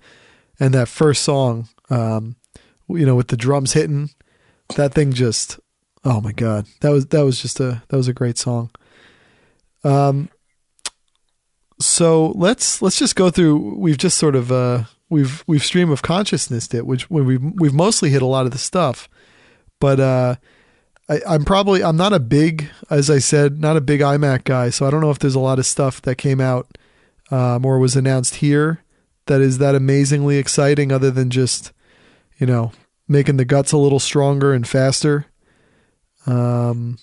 and that first song, with the drums hitting, that thing just. Oh my God, that was a great song. So let's just go through. We've just sort of we've stream of consciousnessed it, which when we've mostly hit a lot of the stuff, but I'm not a big, as I said, not a big iMac guy, so I don't know if there's a lot of stuff that came out or was announced here that is that amazingly exciting, other than just making the guts a little stronger and faster. I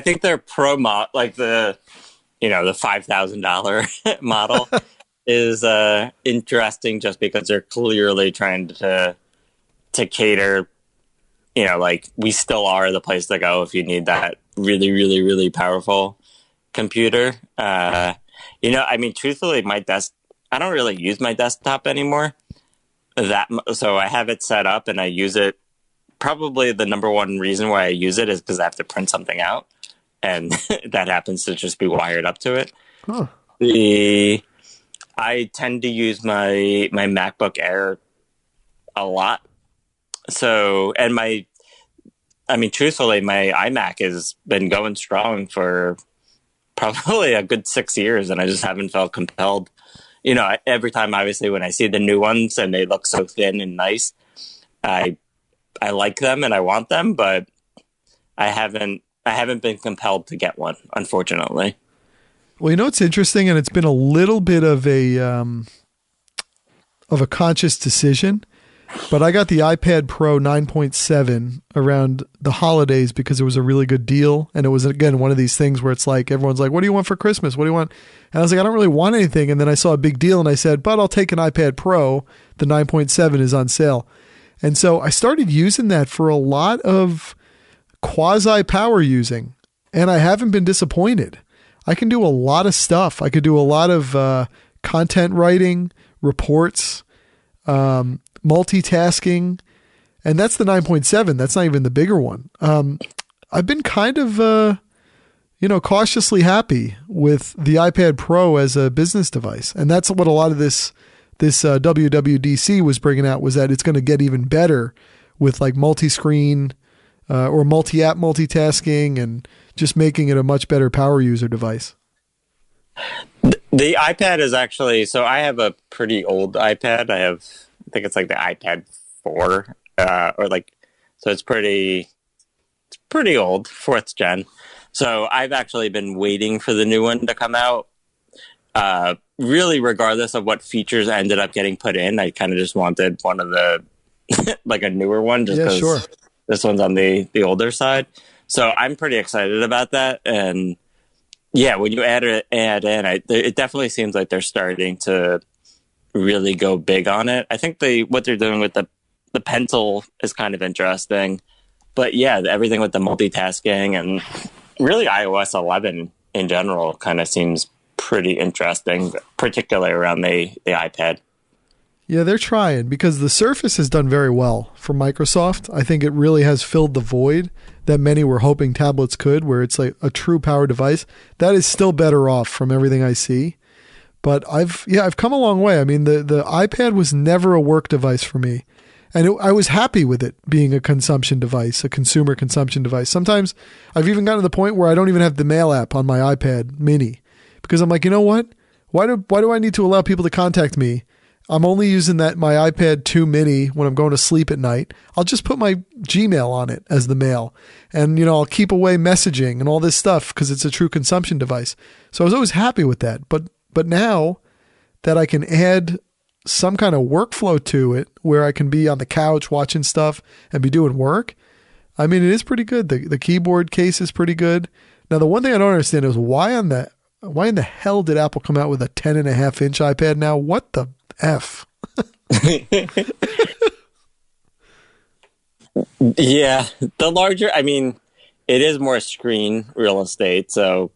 think their pro mod, like the $5,000 model, is interesting just because they're clearly trying to cater, like we still are the place to go if you need that really, really, really powerful computer. Truthfully, I don't really use my desktop anymore. So I have it set up and I use it. Probably the number one reason why I use it is because I have to print something out, and that happens to just be wired up to it. Huh. I tend to use my MacBook Air a lot. So, and truthfully, my iMac has been going strong for probably a good 6 years, and I just haven't felt compelled. Every time, obviously, when I see the new ones and they look so thin and nice, I like them and I want them, but I haven't been compelled to get one, unfortunately. Well, it's interesting, and it's been a little bit of a conscious decision, but I got the iPad Pro 9.7 around the holidays because it was a really good deal. And it was, again, one of these things where it's like, everyone's like, what do you want for Christmas? What do you want? And I was like, I don't really want anything. And then I saw a big deal and I said, but I'll take an iPad Pro. The 9.7 is on sale. And so I started using that for a lot of quasi power using, and I haven't been disappointed. I can do a lot of stuff. I could do a lot of content writing, reports, multitasking, and that's the 9.7. That's not even the bigger one. I've been kind of, cautiously happy with the iPad Pro as a business device. And that's what a lot of this WWDC was bringing out, was that it's going to get even better with like multi-screen or multi-app multitasking and just making it a much better power user device. The iPad is actually, so I have a pretty old iPad. I think it's like the iPad 4 so it's pretty old, 4th gen. So I've actually been waiting for the new one to come out. Really, regardless of what features ended up getting put in, I kind of just wanted one of the, like a newer one, just because this one's on the older side. So I'm pretty excited about that. And yeah, when you add in, it definitely seems like they're starting to really go big on it. I think what they're doing with the pencil is kind of interesting. But yeah, everything with the multitasking and really iOS 11 in general kind of seems pretty interesting, particularly around the iPad. Yeah, they're trying, because the Surface has done very well for Microsoft. I think it really has filled the void that many were hoping tablets could, where it's like a true power device. That is still better off from everything I see. But I've come a long way. I mean, the iPad was never a work device for me. And I was happy with it being a consumption device, a consumer consumption device. Sometimes I've even gotten to the point where I don't even have the mail app on my iPad mini, because I'm like, you know what? Why do I need to allow people to contact me? I'm only using my iPad 2 mini when I'm going to sleep at night. I'll just put my Gmail on it as the mail. And, I'll keep away messaging and all this stuff because it's a true consumption device. So I was always happy with that. But now that I can add some kind of workflow to it where I can be on the couch watching stuff and be doing work, I mean, it is pretty good. The keyboard case is pretty good. Now, the one thing I don't understand is why in the hell did Apple come out with a 10.5-inch iPad now? What the F? Yeah, the larger, it is more screen real estate, so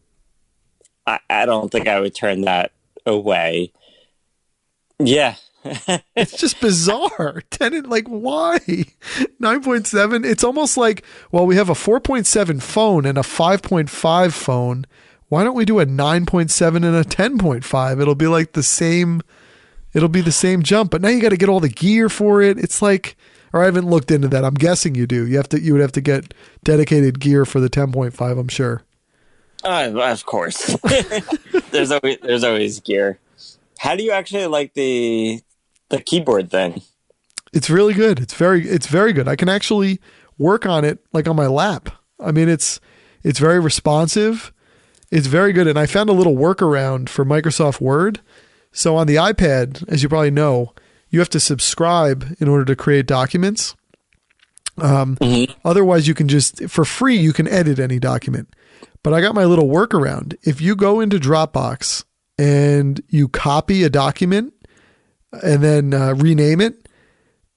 I don't think I would turn that away. Yeah. It's just bizarre. Why? 9.7? It's almost like, well, we have a 4.7 phone and a 5.5 phone. Why don't we do a 9.7 and a 10.5? It'll be like the same jump, but now you got to get all the gear for it. It's like, or I haven't looked into that. I'm guessing you do. You would have to get dedicated gear for the 10.5, I'm sure. Of course. There's always gear. How do you actually like the keyboard thing? It's really good. It's very good. I can actually work on it like on my lap. I mean, it's very responsive. It's very good. And I found a little workaround for Microsoft Word. So on the iPad, as you probably know, you have to subscribe in order to create documents. Otherwise, you can just, for free, you can edit any document. But I got my little workaround. If you go into Dropbox and you copy a document and then rename it.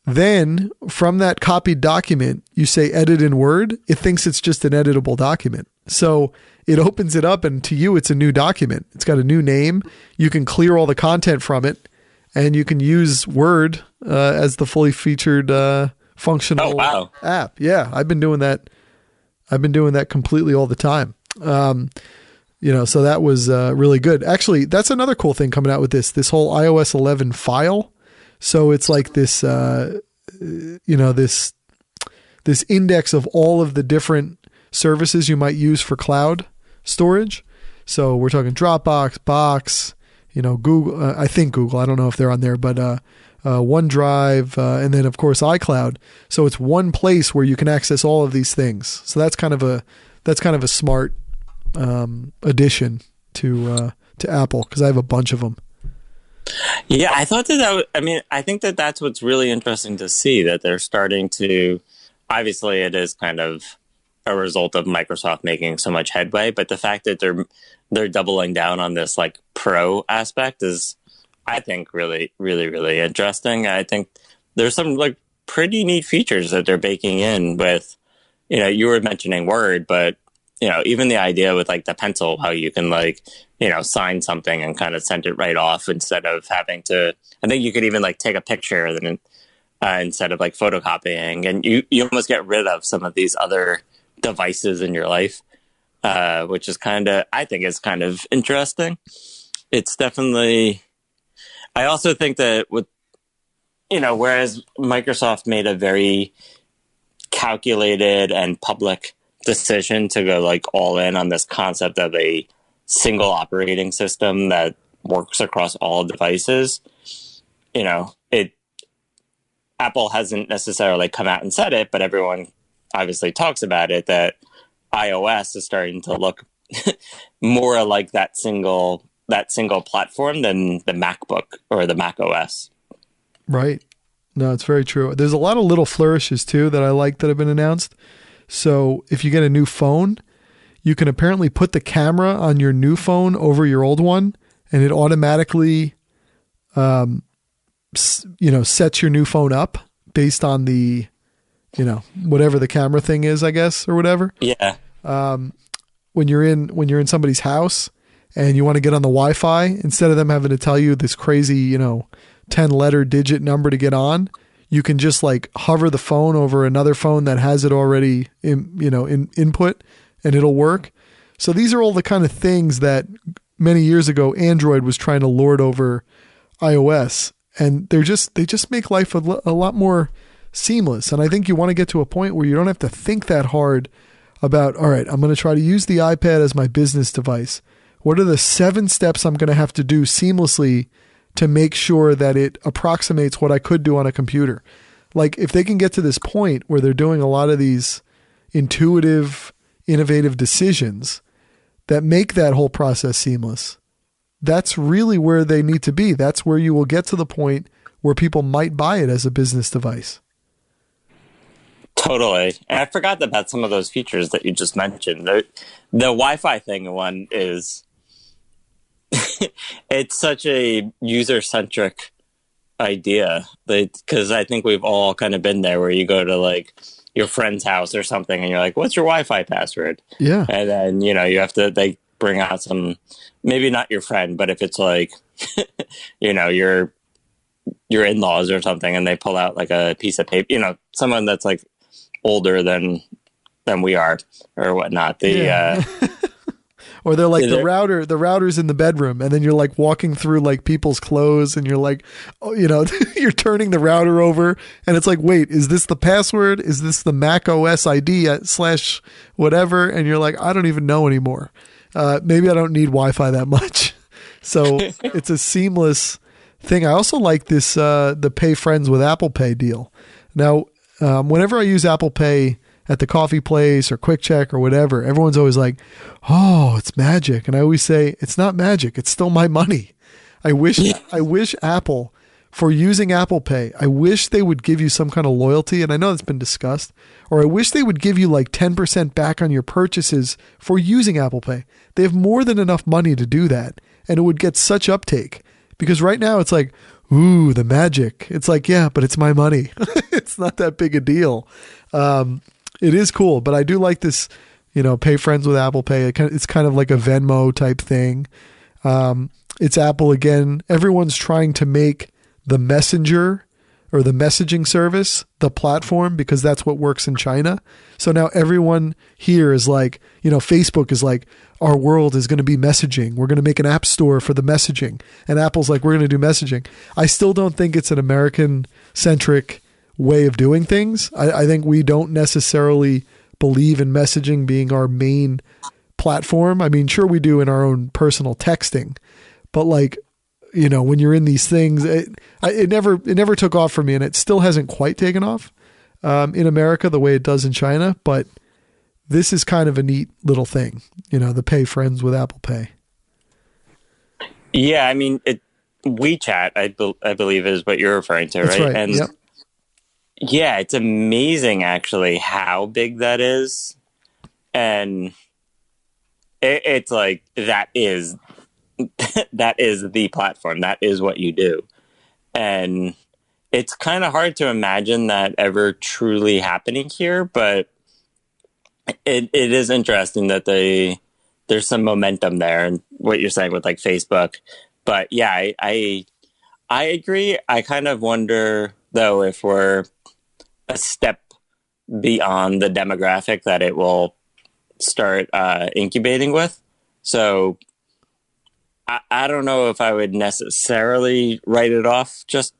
Then from that copied document, you say edit in Word. It thinks it's just an editable document. So it opens it up, and to you, it's a new document. It's got a new name. You can clear all the content from it, and you can use Word as the fully featured functional app. Yeah, I've been doing that. I've been doing that completely all the time. So that was really good. Actually, that's another cool thing coming out with this whole iOS 11 file. So it's like this, this index of all of the different services you might use for cloud storage. So we're talking Dropbox, Box, Google, I think Google, I don't know if they're on there, but OneDrive, and then of course iCloud. So it's one place where you can access all of these things. So that's kind of a smart addition to Apple, because I have a bunch of them. Yeah, I thought I think that's what's really interesting to see, that they're starting to, obviously it is kind of a result of Microsoft making so much headway, but the fact that they're doubling down on this like pro aspect is, I think, really, really, really interesting. I think there's some like pretty neat features that they're baking in with, you were mentioning Word, but even the idea with like the pencil, how you can like, sign something and kind of send it right off instead of having to, I think you could even like take a picture then instead of like photocopying, and you almost get rid of some of these other devices in your life, which is I think is kind of interesting. It's definitely, I also think that with, whereas Microsoft made a very calculated and public decision to go like all in on this concept of a single operating system that works across all devices, Apple hasn't necessarily come out and said it, but everyone obviously talks about it, that iOS is starting to look more like that single platform than the MacBook or the Mac OS. Right. No, it's very true. There's a lot of little flourishes too that I like that have been announced. So if you get a new phone, you can apparently put the camera on your new phone over your old one, and it automatically, sets your new phone up based on the, whatever the camera thing is, I guess, or whatever. Yeah. When you're in somebody's house and you want to get on the Wi-Fi, instead of them having to tell you this crazy, 10-letter digit number to get on, you can just like hover the phone over another phone that has it already in input, and it'll work. So these are all the kind of things that many years ago Android was trying to lord over iOS, and they just make life a lot more seamless. And I think you want to get to a point where you don't have to think that hard about, all right, I'm going to try to use the iPad as my business device. What are the 7 steps I'm going to have to do seamlessly to make sure that it approximates what I could do on a computer? Like if they can get to this point where they're doing a lot of these intuitive, innovative decisions that make that whole process seamless, that's really where they need to be. That's where you will get to the point where people might buy it as a business device. Totally. And I forgot about some of those features that you just mentioned. The Wi-Fi thing one is, it's such a user-centric idea, because I think we've all kind of been there where you go to like your friend's house or something and you're like, what's your Wi-Fi password? Yeah. And then, you have to, they bring out some, maybe not your friend, but if it's like, your in-laws or something, and they pull out like a piece of paper, someone that's like older than we are or whatnot. Or they're like, the router's in the bedroom, and then you're like walking through like people's clothes, and you're like, you're turning the router over, and it's like, wait, is this the password? Is this the Mac OS ID / whatever? And you're like, I don't even know anymore. Maybe I don't need Wi-Fi that much. So it's a seamless thing. I also like this, the Pay Friends with Apple Pay deal. Now, whenever I use Apple Pay at the coffee place or Quick Check or whatever, everyone's always like, oh, it's magic. And I always say, it's not magic. It's still my money. I wish Apple, for using Apple Pay, I wish they would give you some kind of loyalty. And I know that's been discussed. Or I wish they would give you like 10% back on your purchases for using Apple Pay. They have more than enough money to do that. and it would get such uptake. Because right now it's like, ooh, the magic. It's like, yeah, but it's my money. It's not that big a deal. It is cool, but I do like this, pay friends with Apple Pay. It's kind of like a Venmo type thing. It's Apple again. Everyone's trying to make the Messenger or the messaging service the platform because that's what works in China. So now everyone here is like, Facebook is like, our world is going to be messaging. We're going to make an app store for the messaging. And Apple's like, we're going to do messaging. I still don't think it's an American-centric way of doing things. I think we don't necessarily believe in messaging being our main platform. I mean, sure we do in our own personal texting, but like, when you're in these things, it never took off for me, and it still hasn't quite taken off in America the way it does in China. But this is kind of a neat little thing, the pay friends with Apple Pay. Yeah, I mean, WeChat, I believe is what you're referring to, That's right? And yep. Yeah, it's amazing actually how big that is, and it's like that is the platform. That is what you do. And it's kind of hard to imagine that ever truly happening here, but it is interesting that there's some momentum there and what you're saying with like Facebook. But yeah, I agree. I kind of wonder though if we're a step beyond the demographic that it will start incubating with. So I don't know if I would necessarily write it off just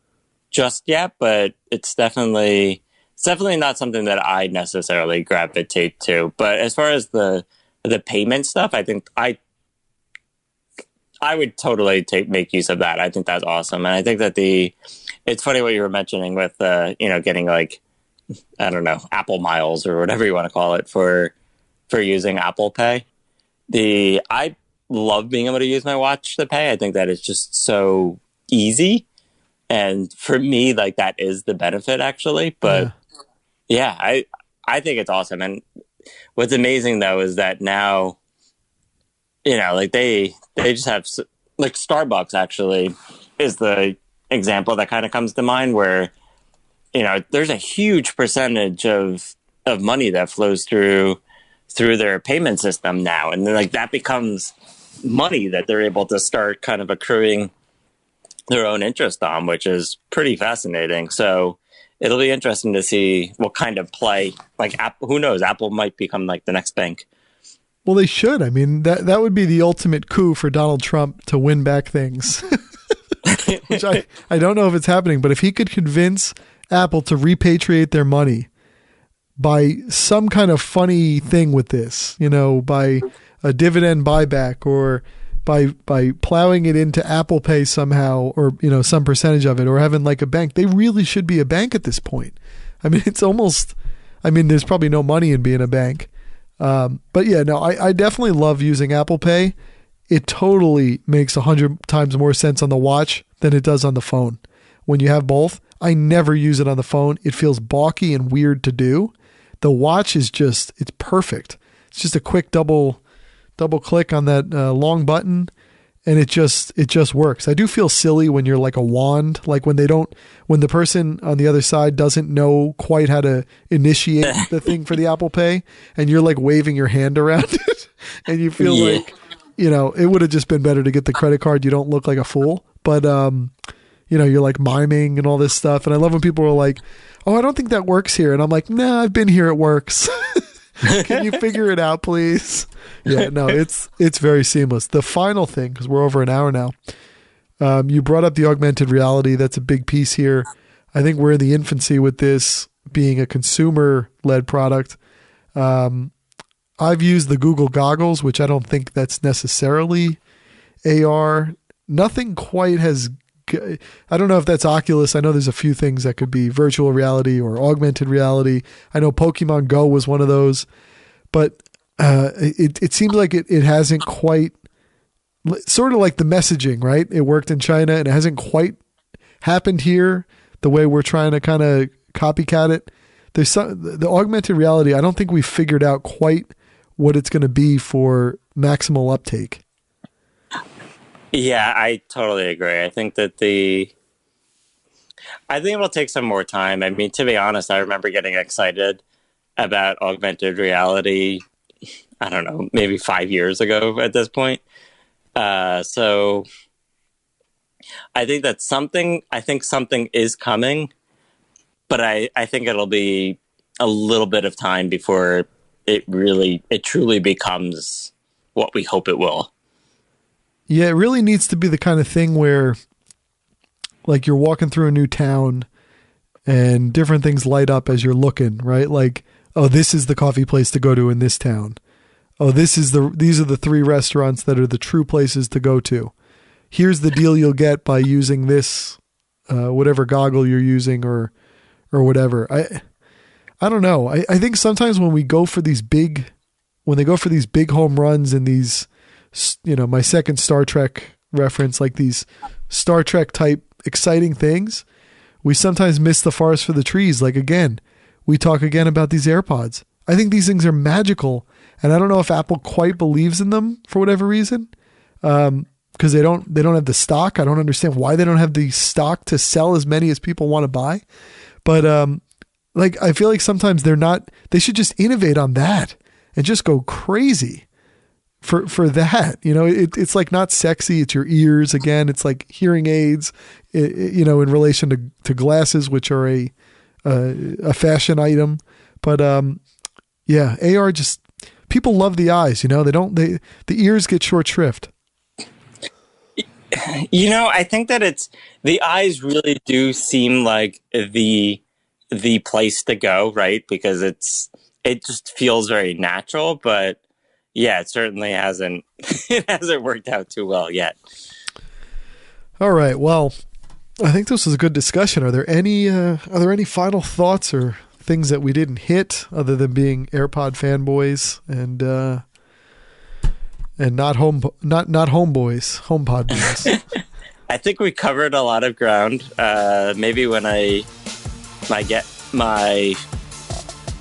yet, but it's definitely not something that I necessarily gravitate to. But as far as the payment stuff, I think I would totally make use of that. I think that's awesome, and I think that it's funny what you were mentioning with getting like, I don't know, Apple Miles or whatever you want to call it for using Apple Pay. I love being able to use my watch to pay. I think that is just so easy. And for me, like that is the benefit actually. But yeah, I think it's awesome. And what's amazing though is that now, like they just have like Starbucks actually is the example that kind of comes to mind where, there's a huge percentage of money that flows through their payment system now. And then like that becomes money that they're able to start kind of accruing their own interest on, which is pretty fascinating. So it'll be interesting to see what kind of play, like Apple, who knows, Apple might become like the next bank. Well, they should. I mean, that would be the ultimate coup for Donald Trump to win back things, which I don't know if it's happening, but if he could convince Apple to repatriate their money by some kind of funny thing with this, by a dividend buyback or by plowing it into Apple Pay somehow, or some percentage of it, or having like a bank. They really should be a bank at this point. I mean, it's almost. I mean, there's probably no money in being a bank, but yeah, no, I definitely love using Apple Pay. It totally makes 100 times more sense on the watch than it does on the phone. When you have both, I never use it on the phone. It feels balky and weird to do. The watch is it's perfect. It's just a quick double click on that long button, and it just works. I do feel silly when you're like a wand, like when the person on the other side doesn't know quite how to initiate the thing for the Apple Pay, and you're like waving your hand around it, and you feel like, it would have just been better to get the credit card. You don't look like a fool, but you're like miming and all this stuff. And I love when people are like, oh, I don't think that works here. And I'm like, nah, I've been here. It works. Can you figure it out, please? Yeah, no, it's very seamless. The final thing, because we're over an hour now, you brought up the augmented reality. That's a big piece here. I think we're in the infancy with this being a consumer-led product. I've used the Google goggles, which I don't think that's necessarily AR. Nothing quite has... I don't know if that's Oculus. I know there's a few things that could be virtual reality or augmented reality. I know Pokemon Go was one of those, but it seems like it hasn't quite, sort of like the messaging, right? It worked in China and it hasn't quite happened here the way we're trying to kind of copycat it. There's the augmented reality. I don't think we've figured out quite what it's going to be for maximal uptake. Yeah, I totally agree. I think it'll take some more time. I mean, to be honest, I remember getting excited about augmented reality, I don't know, maybe 5 years ago at this point. So I think something is coming, but I think it'll be a little bit of time before it truly becomes what we hope it will. Yeah, it really needs to be the kind of thing where, like, you're walking through a new town and different things light up as you're looking, right? Like, oh, this is the coffee place to go to in this town. Oh, these are the 3 restaurants that are the true places to go to. Here's the deal you'll get by using this, whatever goggle you're using or whatever. I don't know. I think sometimes when they go for these big home runs and these, my second Star Trek reference, like these Star Trek type exciting things, we sometimes miss the forest for the trees. Like, again, we talk again about these AirPods. I think these things are magical, and I don't know if Apple quite believes in them for whatever reason, because they don't have the stock. I don't understand why they don't have the stock to sell as many as people want to buy. But like, I feel like sometimes they should just innovate on that and just go crazy for that. It's like not sexy. It's your ears again. It's like hearing aids, in relation to glasses, which are a fashion item. But yeah, AR just, people love the eyes, the ears get short shrift. I think that the eyes really do seem like the place to go, right? Because it just feels very natural, but yeah, it certainly hasn't worked out too well yet. All right. Well, I think this was a good discussion. Are there any final thoughts or things that we didn't hit other than being AirPod fanboys and not homeboys, HomePod boys? I think we covered a lot of ground. Maybe when I get my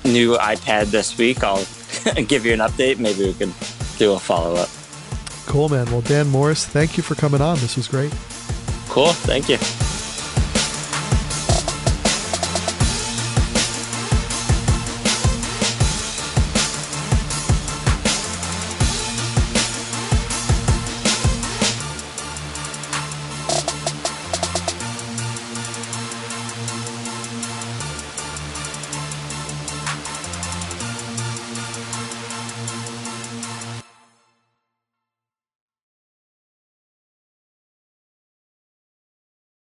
new iPad this week, I'll give you an update. Maybe we can do a follow-up. Cool, man. Well, Dan Morris, thank you for coming on. This was great. Cool. Thank you.